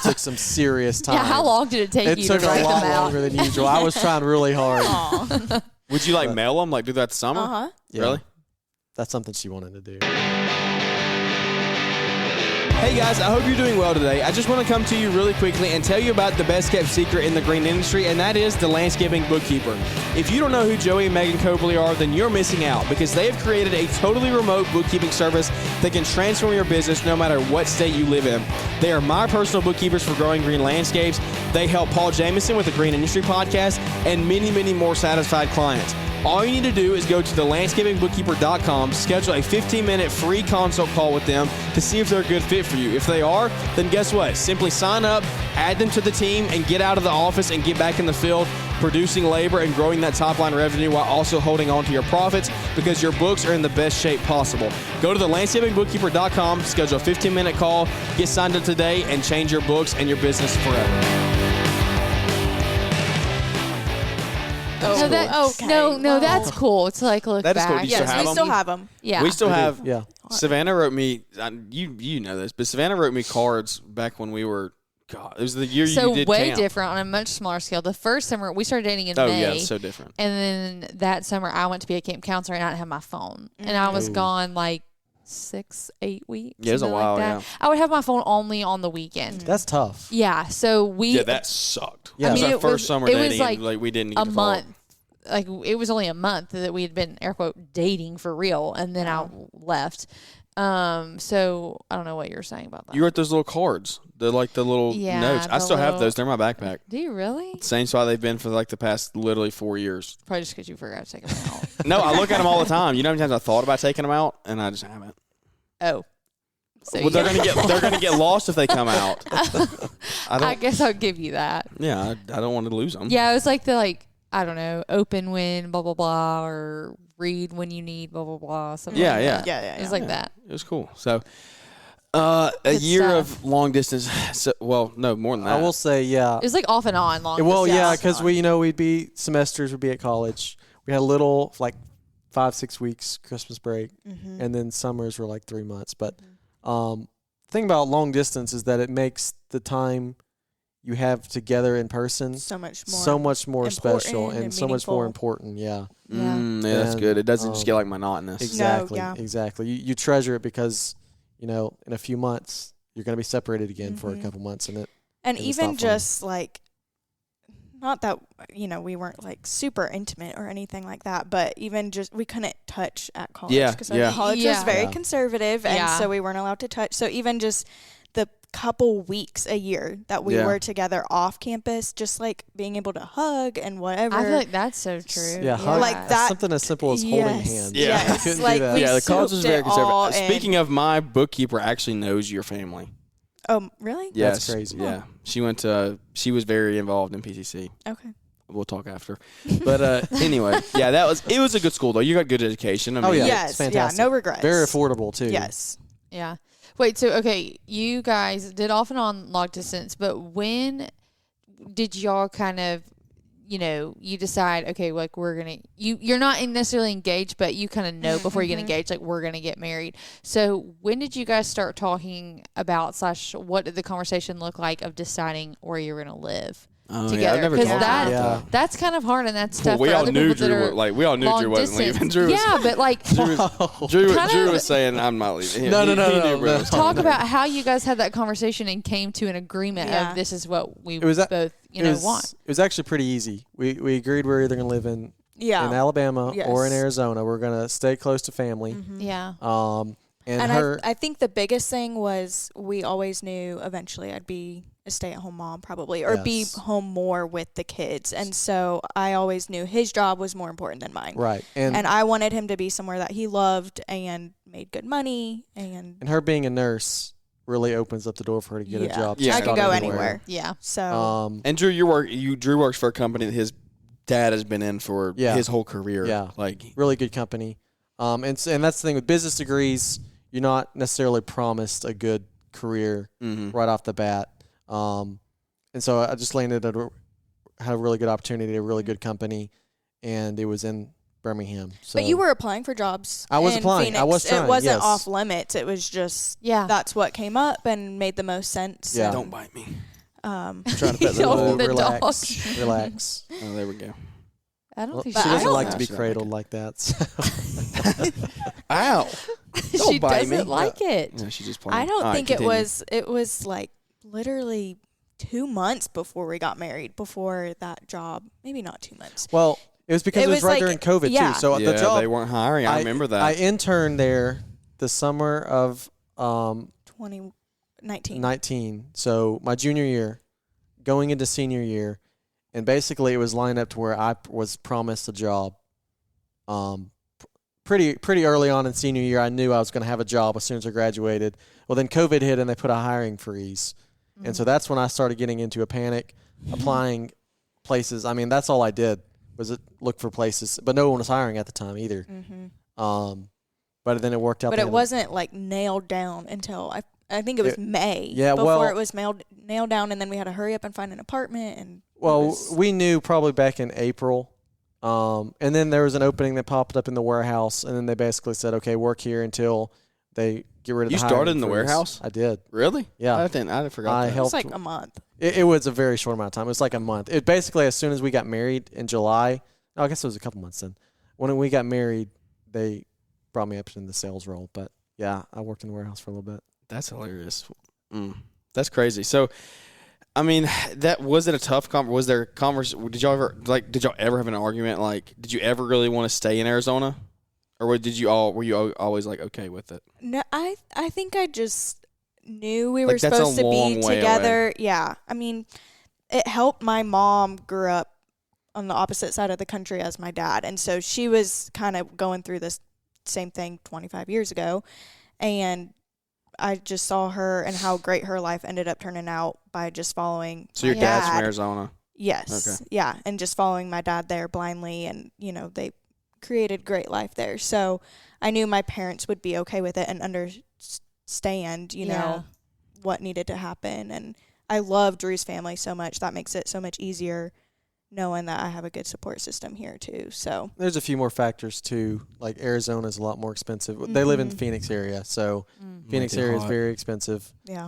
S5: took some serious time.
S3: yeah, how long did it take
S5: It
S3: you
S5: took
S3: to write
S5: a lot
S3: them out?
S5: longer than usual. I was trying really hard.
S4: Aw.
S2: Would you like mail them? Like do that summer?
S4: Uh-huh.
S5: Yeah.
S2: Really?
S5: That's something she wanted to do.
S2: Hey guys, I hope you're doing well today. I just want to come to you really quickly and tell you about the best kept secret in the green industry, and that is the landscaping bookkeeper. If you don't know who Joey and Megan Cobley are, then you're missing out because they have created a totally remote bookkeeping service that can transform your business no matter what state you live in. They are my personal bookkeepers for growing green landscapes. They help Paul Jameson with the Green Industry Podcast and many, many more satisfied clients. All you need to do is go to thelandscapingbookkeeper.com, schedule a 15-minute free consult call with them to see if they're a good fit for you. If they are, then guess what? Simply sign up, add them to the team, and get out of the office and get back in the field, producing labor and growing that top-line revenue while also holding on to your profits because your books are in the best shape possible. Go to thelandscapingbookkeeper.com, schedule a 15-minute call, get signed up today, and change your books and your business forever.
S3: No, that,
S4: Okay.
S3: no,
S4: Well.
S3: that's cool. It's like look
S2: That is
S3: back.
S2: cool. Do you still
S4: Yes,
S2: have
S4: we
S2: them?
S4: still have them.
S3: Yeah.
S2: We still have.
S5: Yeah.
S2: Savannah wrote me. You know this, but Savannah wrote me cards back when we were. God, it was the year
S3: so
S2: you did
S3: way
S2: camp.
S3: different on a much smaller scale. The first summer we started dating in
S2: Oh
S3: May.
S2: yeah, it's so different.
S3: And then that summer, I went to be a camp counselor, and I didn't have my phone, and I was gone like 6-8 weeks.
S2: Yeah, it was a
S3: something
S2: while,
S3: Like that.
S2: yeah.
S3: I would have my phone only on the weekend.
S5: That's tough.
S3: Yeah, so we
S2: Yeah, that sucked.
S5: Yeah.
S2: It
S5: I
S2: was
S5: mean,
S2: our
S3: it
S2: first
S3: was-
S2: summer
S3: it was
S2: dating.
S3: like
S2: we didn't
S3: a
S2: get to follow.
S3: month. Like it was only a month that we had been air quote dating for real, and then I left. So I don't know what you're saying about that.
S2: You wrote those little cards, the little
S3: Yeah,
S2: notes. I
S3: the
S2: still have
S3: little-
S2: those. They're in my backpack.
S3: Do you really?
S2: Same spot they've been for like the past literally 4 years.
S3: Probably just because you forgot to take them out.
S2: No, I look at them all the time. You know how many times I thought about taking them out, and I just haven't.
S3: Oh. So
S2: Well, they're
S3: yeah.
S2: gonna get lost if they come out.
S3: I guess I'll give you that.
S2: Yeah, I don't want to lose them.
S3: Yeah, it was like the I don't know, open when blah blah blah, or read when you need blah blah blah. Something
S2: Yeah,
S3: like
S2: yeah.
S3: that.
S4: Yeah.
S3: It was like that.
S2: It was cool. So, a
S3: Good
S2: year
S3: stuff.
S2: of long distance. So, well, no, more than that.
S5: I will say, yeah.
S3: It was like off and on long.
S5: Well,
S3: distance.
S5: yeah, because we'd be semesters would be at college. We had a little like 5-6 weeks Christmas break, and then summers were like 3 months. But thing about long distance is that it makes the time you have together in person,
S4: so much
S5: more special and so much more important. Yeah.
S2: Yeah, that's good. It doesn't just get like monotonous.
S5: Exactly.
S4: No, yeah.
S5: Exactly. You treasure it because, in a few months you're going to be separated again for a couple months,
S4: and even just like, not that we weren't like super intimate or anything like that, but even just we couldn't touch at college because college was very conservative, and so we weren't allowed to touch. So even just the couple weeks a year that we were together off campus, just like being able to hug and whatever.
S3: I feel like that's so true.
S5: Yeah, hug, like that. Something as simple as holding hands.
S2: Yeah,
S4: yes. Like
S2: the college was very conservative. Speaking of, my bookkeeper actually knows your family.
S4: Oh, really?
S2: Yes.
S5: That's crazy.
S2: Yeah. She was very involved in PCC.
S4: Okay.
S2: We'll talk after. But anyway, it was a good school though. You got good education.
S4: Yes. Fantastic. Yeah, no regrets.
S5: Very affordable too.
S4: Yes.
S3: Yeah. Wait, so okay, you guys did off and on long distance, but when did y'all kind of you decide, okay, like we're going to, you're not necessarily engaged, but you kind of know before you get engaged, like we're going to get married. So when did you guys start talking about / what did the conversation look like of deciding where you're going to live together? Because that's kind of hard and that's tough for other people that are
S2: we all knew Drew wasn't leaving.
S3: But like
S2: Drew was saying, I'm not leaving.
S5: No.
S3: Talk about how you guys had that conversation and came to an agreement of this is what we both want.
S5: It was actually pretty easy. We agreed we were either going to live in Alabama or in Arizona. We're going to stay close to family.
S3: Yeah.
S4: I think the biggest thing was we always knew eventually I'd be a stay-at-home mom probably, or be home more with the kids. And so I always knew his job was more important than mine.
S5: Right.
S4: And I wanted him to be somewhere that he loved and made good money. And
S5: her being a nurse really opens up the door for her to get a job.
S4: I could go anywhere.
S3: Yeah.
S4: So
S2: and Drew works for a company that his dad has been in for his whole career.
S5: Yeah.
S2: Like
S5: really good company. And that's the thing with business degrees, you're not necessarily promised a good career right off the bat. And so I just landed had a really good opportunity, a really good company, and it was in Birmingham. So.
S4: But you were applying for jobs.
S5: I was
S4: in
S5: applying.
S4: Phoenix.
S5: I was trying.
S4: It wasn't off limits. It was just that's what came up and made the most sense.
S5: Yeah.
S2: Don't bite me.
S5: I'm trying to pet the relax. Relax.
S2: Oh, there we go.
S3: I don't think
S5: she doesn't like to be cradled like that. So.
S2: Ow!
S3: She doesn't like it.
S2: No, she's just playing.
S4: I don't think it was. It was like literally 2 months before we got married. Before that job, maybe not 2 months.
S5: Well, it was because it was right during COVID too. So the job
S2: they weren't hiring. I remember that.
S5: I interned there the summer of
S4: 2019.
S5: So my junior year, going into senior year. And basically, it was lined up to where I was promised a job. Pretty early on in senior year, I knew I was going to have a job as soon as I graduated. Well, then COVID hit, and they put a hiring freeze. And so that's when I started getting into a panic, applying places. I mean, that's all I did was look for places. But no one was hiring at the time either. But then it worked out.
S4: But it wasn't like nailed down until I think it was May.
S5: Yeah,
S4: before it was nailed down, and then we had to hurry up and find an apartment. And
S5: we knew probably back in April, and then there was an opening that popped up in the warehouse, and then they basically said, "Okay, work here until they get rid of."
S2: You started in the warehouse?
S5: I did.
S2: Really?
S5: Yeah.
S2: I forgot.
S4: It was like a month.
S5: It was a very short amount of time. It was like a month. It basically, as soon as we got married in July, I guess it was a couple months then. When we got married, they brought me up in the sales role. But yeah, I worked in the warehouse for a little bit.
S2: That's hilarious. That's crazy. So, I mean, was it a tough conversation? Was there a conversation? Did y'all ever have an argument? Like, did you ever really want to stay in Arizona, or were you always like okay with it?
S4: No, I think I just knew we were supposed to be together. Away. Yeah, I mean, it helped. My mom grew up on the opposite side of the country as my dad, and so she was kind of going through this same thing 25 years ago, and I just saw her and how great her life ended up turning out by just following.
S2: So your dad's from Arizona?
S4: Yes. Okay. Yeah, and just following my dad there blindly, and they created great life there. So I knew my parents would be okay with it and understand, what needed to happen. And I love Drew's family so much. That makes it so much easier knowing that I have a good support system here too. So
S5: there's a few more factors too. Like Arizona is a lot more expensive. They live in the Phoenix area, so Phoenix area is very expensive.
S4: Yeah.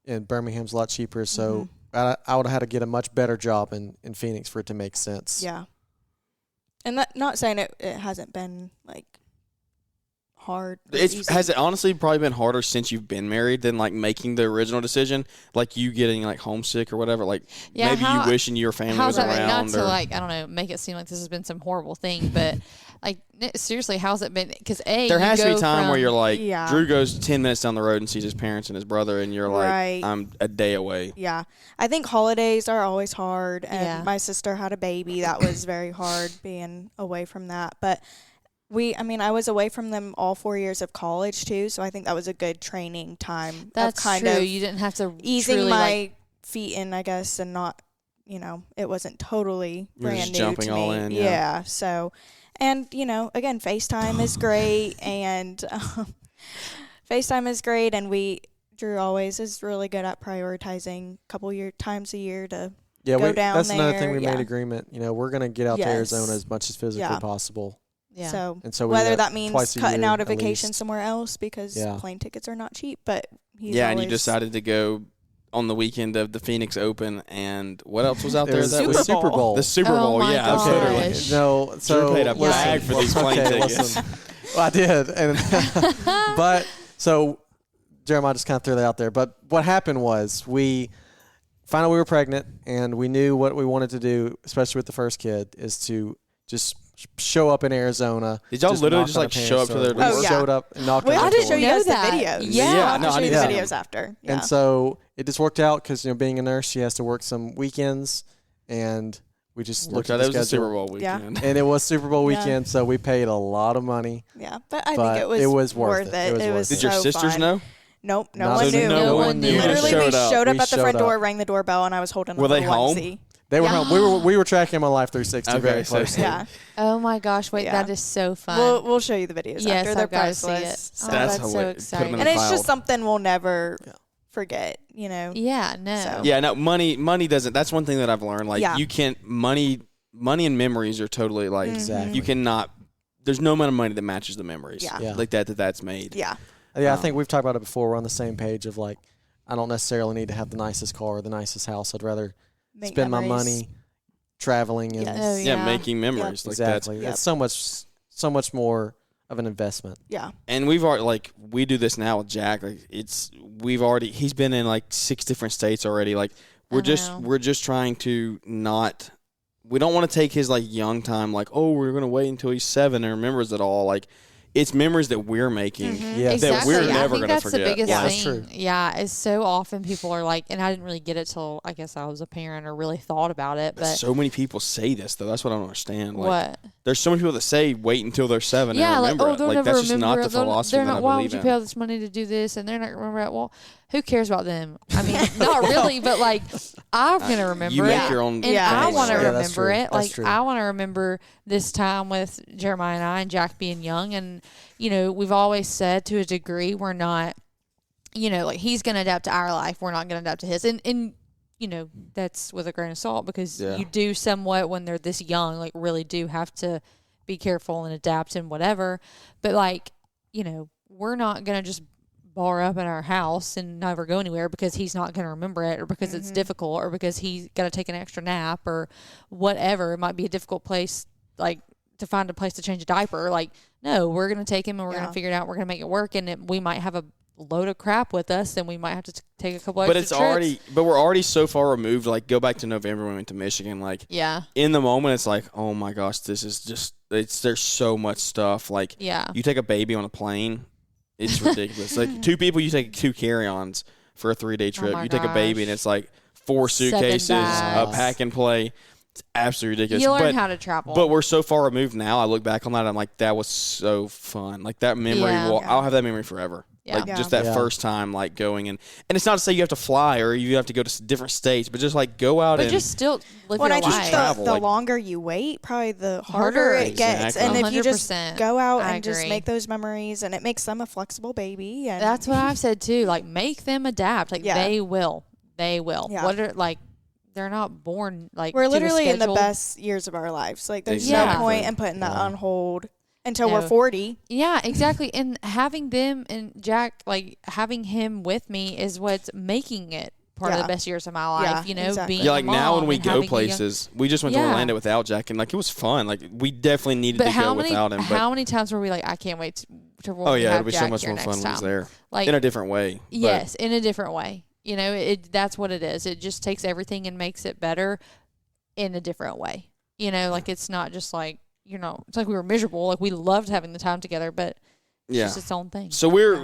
S5: and Birmingham's a lot cheaper. So I would have had to get a much better job in Phoenix for it to make sense.
S4: Yeah. And that, not saying it hasn't been like hard.
S2: Has it honestly probably been harder since you've been married than like making the original decision, like you getting like homesick or whatever, like maybe you wishing your family was around?
S3: Not to like, I don't know, make it seem like this has been some horrible thing, but like seriously, how's it been? Because there
S2: has to be time where you're like, Drew goes 10 minutes down the road and sees his parents and his brother, and you're like, I'm a day away.
S4: Yeah, I think holidays are always hard, and my sister had a baby. That was very hard being away from that, but. I was away from them all 4 years of college too, so I think that was a good training time.
S3: That's
S4: of kind
S3: true.
S4: of
S3: you didn't have to
S4: easing my feet in, I guess, and not, it wasn't totally brand new
S2: jumping
S4: to me.
S2: all in,
S4: yeah. So, and again, FaceTime is great, and FaceTime is great, and Drew always is really good at prioritizing a couple times a year to go down
S5: that's
S4: there.
S5: another thing we made agreement. We're gonna get out to Arizona as much as physically possible.
S3: Yeah.
S4: So whether that means cutting out a vacation somewhere else because plane tickets are not cheap, but
S2: and you decided to go on the weekend of the Phoenix Open, and what else was out there?
S5: That was Super Bowl.
S2: The Super Bowl,
S5: Literally. No, so
S2: Drew paid a bag for these plane tickets.
S5: Listen. Well, I did, but so Jeremiah just kind of threw that out there. But what happened was we were pregnant, and we knew what we wanted to do, especially with the first kid, is to just show up in Arizona.
S2: Did y'all literally just like show up to their door?
S4: Oh, yeah.
S5: Showed up and knocked on the door.
S4: I'll just show you guys the videos.
S3: Yeah.
S4: I'll show you the videos after. Yeah.
S5: And so it just worked out because, being a nurse, she has to work some weekends, and we just looked at the schedule.
S2: That was the Super Bowl weekend.
S5: And it was Super Bowl weekend, so we paid a lot of money.
S4: Yeah, but I think it was worth it. It was
S2: Did your sisters know?
S4: Nope, no one knew.
S2: No one knew.
S4: Literally, we showed up at the front door, rang the doorbell, and I was holding
S2: Were they home?
S4: onesie.
S5: They were home. We were tracking them on Life 360 very closely.
S4: Yeah.
S3: Oh my gosh! Wait, that is so fun.
S4: We'll show you the videos after. They're priceless.
S3: So. That's so exciting.
S4: And it's just something we'll never forget.
S3: Yeah. No.
S4: So.
S2: Yeah. No. Money doesn't. That's one thing that I've learned. Like you can't. Money and memories are totally like.
S5: Exactly.
S2: You cannot. There's no amount of money that matches the memories.
S4: Yeah.
S2: Like that's made.
S4: Yeah.
S5: Yeah. I think we've talked about it before. We're on the same page of like, I don't necessarily need to have the nicest car or the nicest house. I'd rather spend my money traveling and
S2: making memories.
S5: Like exactly. It's so much more of an investment.
S4: Yeah.
S2: And we've already we do this now with Jack. Like he's been in like 6 different states already. Like we're just trying to not. We don't want to take his like young time. Like we're gonna wait until he's 7 and remembers it all. Like. It's memories that we're making that we're never going to forget.
S3: That's the biggest thing.
S5: That's true.
S3: Yeah, it's so often people are like, and I didn't really get it till I guess I was a parent or really thought about it. But
S2: so many people say this though. That's what I don't understand. Like,
S3: what?
S2: There's so many people that say wait until they're 7 and remember it.
S3: They'll
S2: like
S3: never
S2: that's just
S3: remember
S2: not the philosophy that I
S3: why
S2: believe
S3: would you pay all this money to do this and they're not going to remember it? Well, who cares about them? I mean, not really, but like I'm going to remember
S2: you
S3: it.
S2: make your own
S3: and I want to remember it.
S5: Like
S3: I want to remember this time with Jeremiah and I and Jack being young. And, we've always said to a degree we're not, like he's going to adapt to our life. We're not going to adapt to his. And that's with a grain of salt because you do somewhat when they're this young, like really do have to be careful and adapt and whatever. But we're not going to just bar up in our house and never go anywhere because he's not going to remember it or because it's difficult or because he's got to take an extra nap or whatever. It might be a difficult place, like to find a place to change a diaper. Like, no, we're going to take him and we're going to figure it out. We're going to make it work. And we might have a load of crap with us and we might have to take a couple extra trips.
S2: But we're already so far removed. Like, go back to November when we went to Michigan. Like, in the moment, it's like, oh my gosh, this is just, there's so much stuff. Like, you take a baby on a plane. It's ridiculous. Like 2 people, you take 2 carry-ons for a 3-day trip. You take a baby and it's like 4 suitcases, a pack and play. It's absolutely ridiculous.
S3: You learn how to travel.
S2: But we're so far removed now. I look back on that. I'm like, that was so fun. Like that memory. I'll have that memory forever.
S3: Yeah.
S2: Like just that first time, like going and it's not to say you have to fly or you have to go to different states, but just like go out and
S3: just still live your
S4: life.
S3: life.
S4: I think
S2: travel,
S4: the longer you wait, probably the harder it gets. And if you just go out and just make those memories, and it makes them a flexible baby. And
S3: that's what I've said too. Like make them adapt. Like they will. They will.
S4: Yeah.
S3: What are like? They're not born like
S4: we're literally in the best years of our lives. Like there's no point in putting that on hold. until we're 40.
S3: Yeah, exactly. And having them and Jack, like having him with me is what's making it part of the best years of my life.
S4: Exactly.
S3: Being
S2: like
S3: a mom
S2: now when we
S3: and
S2: go
S3: having
S2: places, we just went to Orlando without Jack, and like it was fun. Like we definitely needed to go without him.
S3: How many times were we like, I can't wait to
S2: oh yeah,
S3: have
S2: it'll be
S3: Jack
S2: so much
S3: here
S2: more fun
S3: next
S2: when he's
S3: time.
S2: there,
S3: Like
S2: in a different way.
S3: Yes, in a different way. That's what it is. It just takes everything and makes it better in a different way. Like it's not just like it's like we were miserable. Like we loved having the time together, but it's just its own thing.
S2: So we're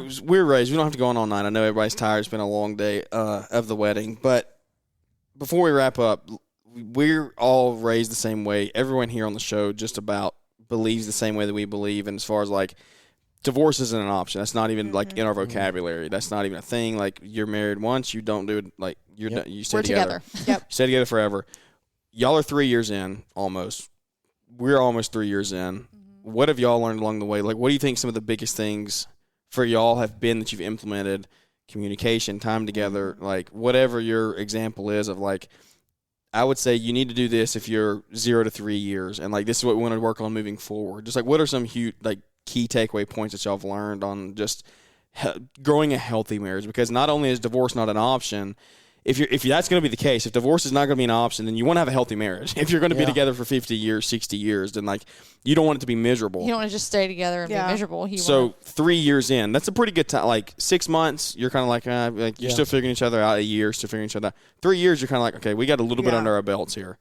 S2: raised. We don't have to go on all night. I know everybody's tired. It's been a long day of the wedding, but before we wrap up, we're all raised the same way. Everyone here on the show just about believes the same way that we believe. And as far as like divorce isn't an option. That's not even like in our vocabulary. That's not even a thing. Like you're married once, you don't do it. Like you stay together.
S3: Yep.
S2: Stay together forever. Y'all are 3 years in almost. We're almost 3 years in. What have y'all learned along the way? Like, what do you think some of the biggest things for y'all have been that you've implemented? Communication, time together, like whatever your example is of like, I would say you need to do this if you're 0 to 3 years, and like this is what we want to work on moving forward. Just like what are some huge like key takeaway points that y'all have learned on just growing a healthy marriage? Because not only is divorce not an option, if that's going to be the case, if divorce is not going to be an option, then you want to have a healthy marriage. If you're going to be together for 50 years, 60 years, then like you don't want it to be miserable.
S3: You don't want to just stay together and be miserable.
S2: So 3 years in, that's a pretty good time. Like 6 months, you're kind of like you're still figuring each other out. A year, still figuring each other out. 3 years, you're kind of like, okay, we got a little bit under our belts here.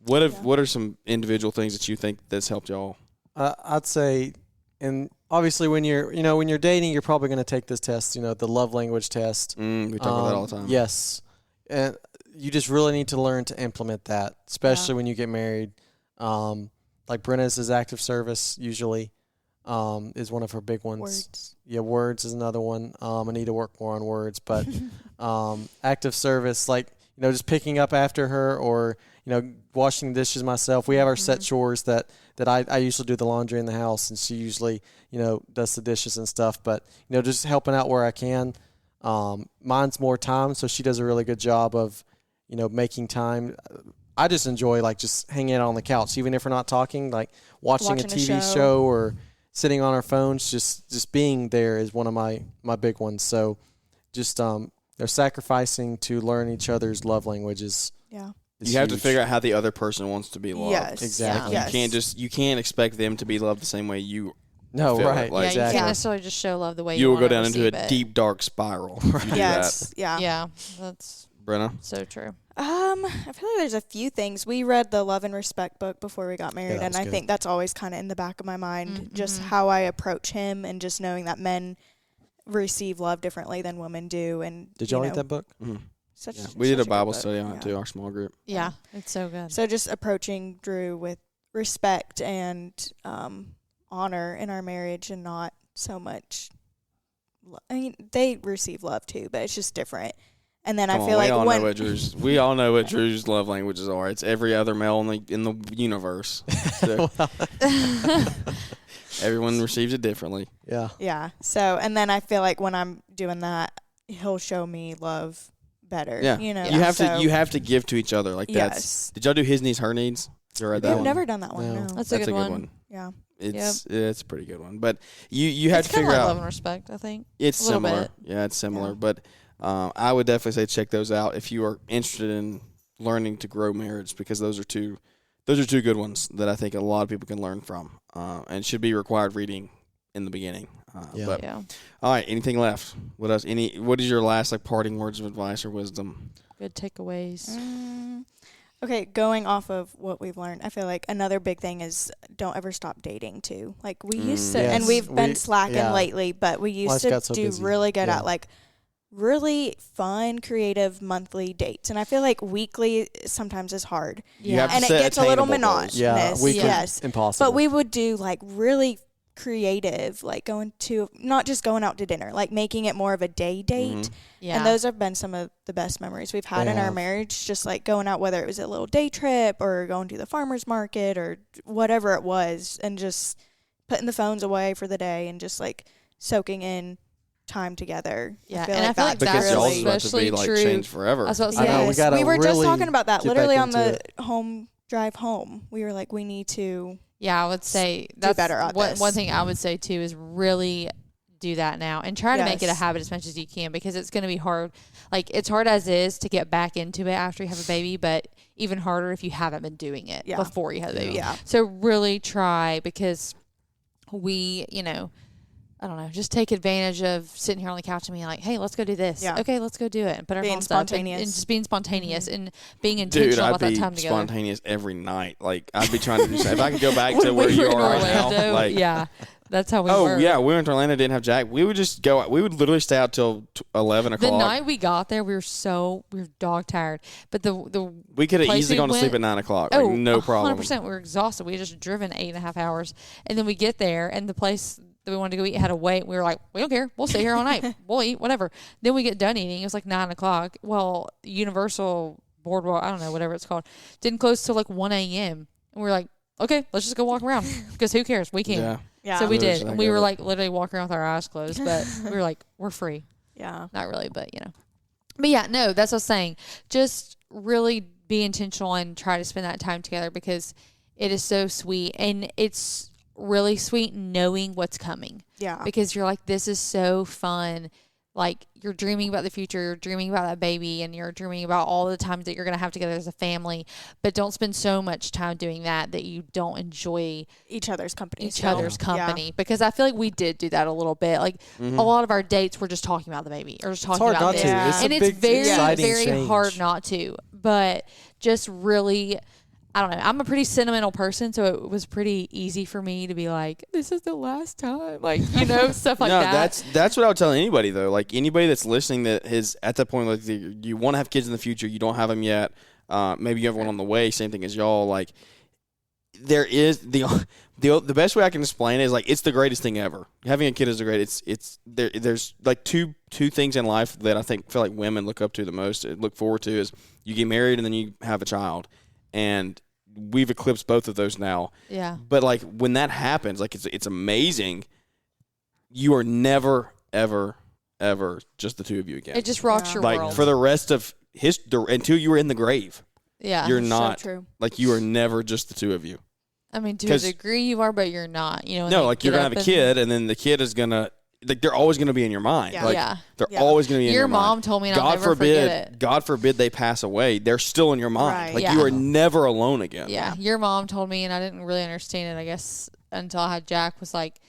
S2: What are some individual things that you think that's helped y'all?
S5: I'd say, and obviously when you're dating, you're probably going to take this test, the love language test.
S2: We talk about that all the time.
S5: Yes. And you just really need to learn to implement that, especially when you get married. Like Brenna's is active service usually is one of her big ones.
S4: Words.
S5: Yeah, words is another one. I need to work more on words, but active service, like just picking up after her, or washing the dishes myself. We have our set chores that I usually do the laundry in the house, and she usually does the dishes and stuff. But just helping out where I can. Mine's more time, so she does a really good job of, making time. I just enjoy like just hanging out on the couch, even if we're not talking, like watching a TV show or sitting on our phones. Just being there is one of my big ones. So just they're sacrificing to learn each other's love languages.
S4: Yeah.
S2: You have to figure out how the other person wants to be loved.
S4: Yes.
S5: Exactly.
S4: Yes.
S2: You can't expect them to be loved the same way you.
S5: No,
S2: feel
S5: right.
S2: it. Like,
S3: you can't necessarily just show love the way
S2: you will go down
S3: into
S2: a deep, dark spiral. If you do
S4: Yes.
S2: that.
S4: Yeah.
S3: Yeah, that's
S2: Brenna?
S3: so true.
S4: I feel like there's a few things. We read the Love and Respect book before we got married, and I think that's always kind of in the back of my mind, just how I approach him, and just knowing that men receive love differently than women do. And
S5: did y'all read that book?
S2: Mm-hmm. We did a Bible study on it too, our small group.
S3: Yeah, it's so good.
S4: So just approaching Drew with respect and honor in our marriage, and not so much. I mean, they receive love too, but it's just different. And then I feel like
S2: we all know what Drew's love languages are. It's every other male in the universe. So everyone receives it differently.
S5: Yeah.
S4: Yeah. So, and then I feel like when I'm doing that, he'll show me love better.
S2: Yeah. You have to give to each other. Like
S4: yes.
S2: Did y'all do his needs, her needs? You read that
S4: We've
S2: one?
S4: never done that one. No.
S3: That's a good one.
S4: Yeah.
S2: It's a pretty good one. But you have to figure
S3: like
S2: out
S3: love and respect, I think.
S2: It's
S3: a little
S2: similar.
S3: bit.
S2: Yeah, it's similar. But I would definitely say check those out if you are interested in learning to grow marriage, because those are two good ones that I think a lot of people can learn from, and should be required reading in the beginning. All right, anything left? What else? What is your last parting words of advice or wisdom?
S3: Good takeaways.
S4: Okay, going off of what we've learned, I feel like another big thing is don't ever stop dating too. Like we used to, and we've been slacking lately, but we used to do really good at really fun, creative monthly dates. And I feel like weekly sometimes is hard.
S3: Yeah.
S4: And it gets a little monotonous.
S5: Yeah,
S4: yes.
S5: Impossible.
S4: But we would do really creative, not just going out to dinner, making it more of a day date.
S3: Mm-hmm. Yeah.
S4: And those have been some of the best memories we've had in our marriage, just going out, whether it was a little day trip or going to the farmer's market or whatever it was, and just putting the phones away for the day and just soaking in time together.
S3: Yeah,
S4: I feel like
S2: because
S4: that's
S2: y'all's about to be changed forever.
S5: I know,
S4: we were just talking about that literally on the
S5: it.
S4: home drive home. We were we need to
S3: Yeah, I would say that's
S4: better at this.
S3: One thing I would say too is really do that now and try to make it a habit as much as you can, because it's going to be hard. Like, it's hard as is to get back into it after you have a baby, but even harder if you haven't been doing it before you had a baby.
S4: Yeah.
S3: So really try, because we, you know, I don't know, just take advantage of sitting here on the couch and being like, hey, let's go do this.
S4: Yeah.
S3: Okay, let's go do it. And put our
S4: Being
S3: phones up
S4: spontaneous.
S3: and just being spontaneous and being intentional about that time together.
S2: Spontaneous every night. Like, I'd be trying to do something. If I could go back to
S3: When
S2: where
S3: we
S2: you
S3: were in
S2: are right now.
S3: Orlando,
S2: Like,
S3: yeah, that's how we
S2: oh,
S3: were.
S2: yeah, we went to Orlando, didn't have Jack. We would just go, we would literally stay out till 11 o'clock.
S3: The night we got there, we were dog tired. But
S2: we could have
S3: place
S2: easily
S3: we
S2: gone to
S3: went-
S2: sleep at 9 o'clock. Like, no problem.
S3: 100%. We were exhausted. We had just driven 8.5 hours. And then we get there, and the place that we wanted to go eat had to wait. We were like, we don't care. We'll stay here all night. We'll eat, whatever. Then we get done eating. It was like 9 o'clock. Well, Universal Boardwalk, I don't know, whatever it's called, didn't close till like 1 a.m. And we were like, okay, let's just go walk around, because who cares? We can.
S2: Yeah.
S4: Yeah.
S3: So we did.
S2: Like
S3: And we were like literally walking around with our eyes closed, but we were like, we're free.
S4: Yeah.
S3: Not really, but you know. But yeah, no, that's what I was saying. Just really be intentional and try to spend that time together, because it is so sweet. And it's really sweet knowing what's coming.
S4: Yeah.
S3: Because you're like, this is so fun. Like, you're dreaming about the future, you're dreaming about that baby, and you're dreaming about all the times that you're going to have together as a family. But don't spend so much time doing that you don't enjoy
S4: each other's company.
S3: company. Because I feel like we did do that a little bit. Like, a lot of our dates were just talking about the baby or just talking
S5: hard
S3: about
S5: not
S3: this.
S5: to.
S4: Yeah.
S5: It's a
S3: And it's
S5: big,
S3: very,
S5: exciting
S3: very
S5: change.
S3: hard not to. But just really, I don't know. I'm a pretty sentimental person, so it was pretty easy for me to be like, this is the last time. Like, you know, stuff like
S2: no,
S3: that.
S2: that's what I would tell anybody, though. Like, anybody that's listening that is at that point, like, you want to have kids in the future, you don't have them yet, maybe you have one on the way, same thing as y'all. Like, there is the best way I can explain it is, like, it's the greatest thing ever. Having a kid is the greatest. There's like two things in life that I feel like women look up to the most, look forward to, is you get married and then you have a child. And we've eclipsed both of those now.
S3: Yeah.
S2: But like, when that happens, like, it's amazing. You are never, ever, ever just the two of you again.
S3: It just rocks your
S2: like
S3: world.
S2: for the rest of history until you were in the grave.
S3: Yeah.
S2: You're not
S4: So true.
S2: like, you are never just the two of you.
S3: I mean, to a
S2: 'Cause-
S3: degree you are, but you're not. You know.
S2: No, like, you're gonna have a kid, and then the kid is gonna, like, they're always gonna be in your mind.
S4: Yeah.
S2: Like,
S3: Yeah.
S2: they're
S4: Yeah.
S2: always gonna be in
S3: Your
S2: your mind.
S3: mom told me, and I'll never forget it.
S2: God forbid they pass away. They're still in your mind.
S4: Right.
S2: Like,
S3: Yeah.
S2: you are never alone again.
S3: Yeah, your mom told me, and I didn't really understand it, I guess, until I had Jack, was like,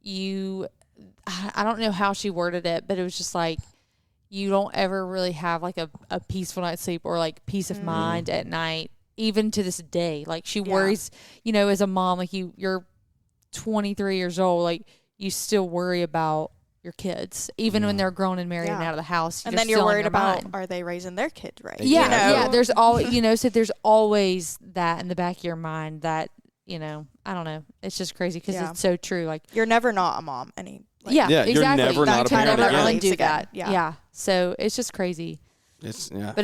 S3: I don't know how she worded it, but it was just like, you don't ever really have like a peaceful night's sleep or like peace of mind at night, even to this day. Like, she worries, you know, as a mom, like, you're 23 years old, like, you still worry about your kids, even when they're grown and married and out of the house.
S4: And then you're worried about, are they raising their kids right?
S3: Yeah,
S4: You know?
S3: yeah. There's always, you know, so there's always that in the back of your mind that, you know, I don't know. It's just crazy because it's so true. Like,
S4: You're never not a mom.
S3: yeah,
S2: Yeah,
S3: exactly.
S2: you're never
S3: That
S2: not a
S3: can
S2: parent
S3: never
S2: again.
S3: undo that.
S4: Yeah.
S3: Yeah. So it's just crazy.
S2: But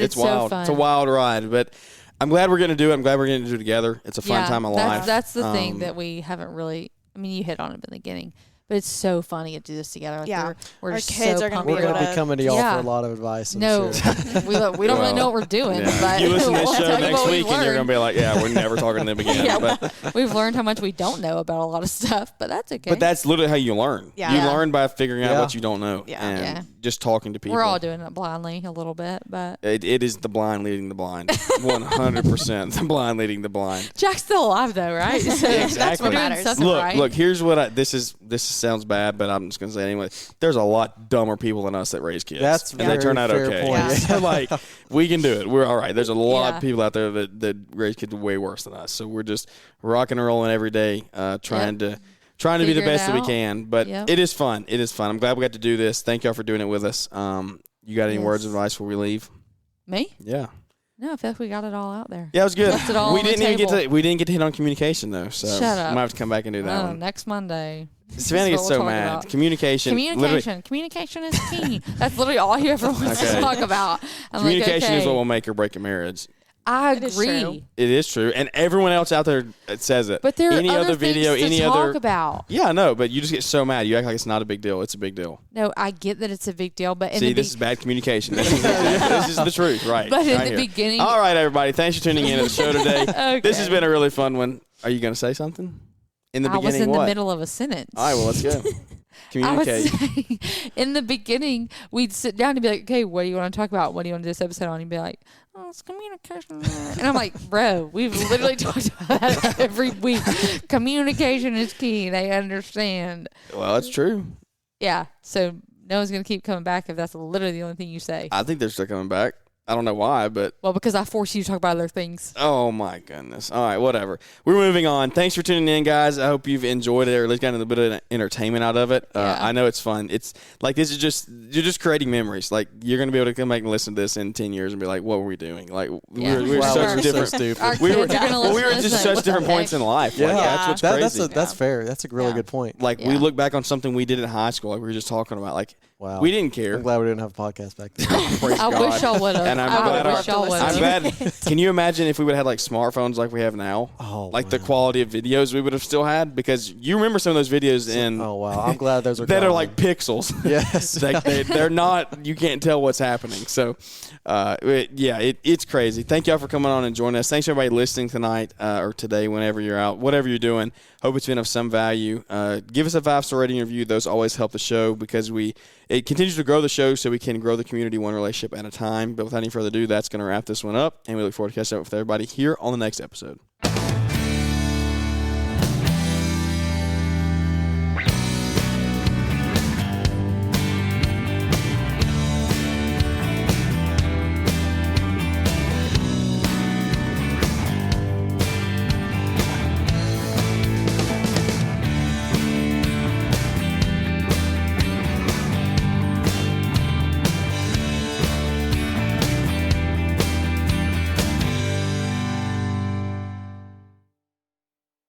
S3: it's so
S2: wild.
S3: fun.
S2: It's a wild ride. But I'm glad we're going to do it. I'm glad we're going to do it together. It's a fun time of life.
S3: That's the thing that we haven't really, I mean, you hit on it in the beginning, but it's so funny to do this together. Like,
S4: Yeah.
S3: we're
S4: Our
S3: just
S4: kids
S3: so
S4: are gonna
S3: pumped
S4: be
S5: We're
S3: about
S5: going to
S3: it.
S5: be coming to y'all
S3: Yeah.
S5: for a lot of advice. I'm
S3: No,
S5: sure.
S3: we don't really know what we're doing. But
S2: you listen to this
S3: we'll
S2: show
S3: tell you
S2: next
S3: what
S2: week,
S3: we've
S2: and you're going
S3: learned.
S2: to be like, yeah, we're never talking to them again.
S3: Yeah,
S2: but
S3: we've learned how much we don't know about a lot of stuff, but that's okay.
S2: that's literally how you learn.
S4: Yeah.
S2: You
S3: Yeah.
S2: learn by figuring out
S5: Yeah.
S2: what you don't know
S4: Yeah.
S2: and
S3: Yeah.
S2: just talking to people.
S3: We're all doing it blindly a little bit, but
S2: It is the blind leading the blind. 100% the blind leading the blind.
S3: Jack's still alive though, right? So
S2: Exactly.
S3: we're doing
S4: matters.
S3: something
S2: Look,
S3: right.
S2: look. Here's what this sounds bad, but I'm just gonna say it anyway. There's a lot dumber people than us that raise kids.
S5: That's
S2: and they
S5: very
S2: turn out
S5: fair
S2: okay.
S5: point.
S2: So, like, we can do it. We're all right. There's a lot
S3: Yeah.
S2: of people out there that raise kids way worse than us. So we're just rocking and rolling every day, trying to be the
S3: Figure it
S2: best that we
S3: out.
S2: can. But
S3: Yep.
S2: it is fun. It is fun. I'm glad we got to do this. Thank y'all for doing it with us. You got any
S3: Yes.
S2: words of advice before we leave?
S3: Me?
S2: Yeah.
S3: No, I feel like we got it all out there.
S2: Yeah, it was good.
S3: Left it all
S2: we
S3: on the
S2: didn't even
S3: table.
S2: we didn't get to hit on communication though. So
S3: Shut up.
S2: we might have to come back and do that one.
S3: Next Monday.
S2: Savannah gets
S3: what
S2: so
S3: we'll talk
S2: mad.
S3: about.
S2: Communication.
S3: Communication is key. That's literally all you ever want to
S2: Okay.
S3: talk about. I'm
S2: Communication
S3: like, okay.
S2: is what will make or break a marriage.
S3: I
S4: It is
S3: agree.
S4: true.
S2: It is true, and everyone else out there says it.
S3: But there are
S2: any
S3: other
S2: other video,
S3: things to
S2: any
S3: talk
S2: other.
S3: about.
S2: Yeah, I know, but you just get so mad. You act like it's not a big deal. It's a big deal.
S3: No, I get that it's a big deal, but in
S2: See,
S3: the
S2: this is bad communication. This is the truth, right?
S3: But in
S2: right
S3: the
S2: here.
S3: beginning-
S2: All right, everybody. Thanks for tuning in to the show today.
S3: Okay.
S2: This has been a really fun one. Are you going to say something? In the
S3: I
S2: beginning,
S3: was in
S2: what?
S3: the middle of a sentence.
S2: All right, well, let's go. Communicate.
S3: I was saying, in the beginning, we'd sit down and be like, okay, what do you want to talk about? What do you want to do this episode on? And be like, oh, it's communication. And I'm like, bro, we've literally talked about that every week. Communication is key. They understand.
S2: Well, that's true.
S3: Yeah. So no one's going to keep coming back if that's literally the only thing you say.
S2: I think they're still coming back. I don't know why, but...
S3: Well, because I force you to talk about other things.
S2: Oh, my goodness. All right, whatever. We're moving on. Thanks for tuning in, guys. I hope you've enjoyed it or at least gotten a bit of entertainment out of it.
S3: Yeah.
S2: I know it's fun. It's like this is just... You're just creating memories. Like, you're going to be able to come back and listen to this in 10 years and be like, what were we doing? Like,
S3: Yeah.
S2: we were
S5: Wow,
S2: such
S5: we're
S2: different...
S5: so stupid.
S3: Our
S2: We were,
S3: kids are gonna
S2: well, we
S3: listen
S2: were
S3: to
S2: just
S3: this
S2: such
S3: like,
S2: different
S3: what the
S2: points
S3: heck?
S2: in life.
S5: Yeah,
S2: Like, that's what's crazy.
S5: That's fair. That's a really
S3: Yeah.
S5: good point.
S2: Like, we look back on something we did in high school, like we were just talking about. Like,
S5: Wow.
S2: we didn't care.
S5: I'm glad we didn't have a podcast back then.
S2: Praise
S3: I
S2: God.
S3: wish y'all would have.
S2: And I'm
S3: I
S2: glad
S3: wish y'all would
S2: I'm
S3: have.
S2: glad. Can you imagine if we would have had like smartphones like we have now?
S5: Oh,
S2: like the
S5: wow.
S2: quality of videos we would have still had, because you remember some of those videos in
S5: Oh wow, I'm glad those are
S2: that are
S5: gone.
S2: like pixels.
S5: Yes.
S2: Like they're not. You can't tell what's happening. So, it's crazy. Thank y'all for coming on and joining us. Thanks everybody listening tonight or today, whenever you're out, whatever you're doing. Hope it's been of some value. Give us a 5-star rating review. Those always help the show because it continues to grow the show so we can grow the community one relationship at a time. But without any further ado, that's going to wrap this one up, and we look forward to catching up with everybody here on the next episode.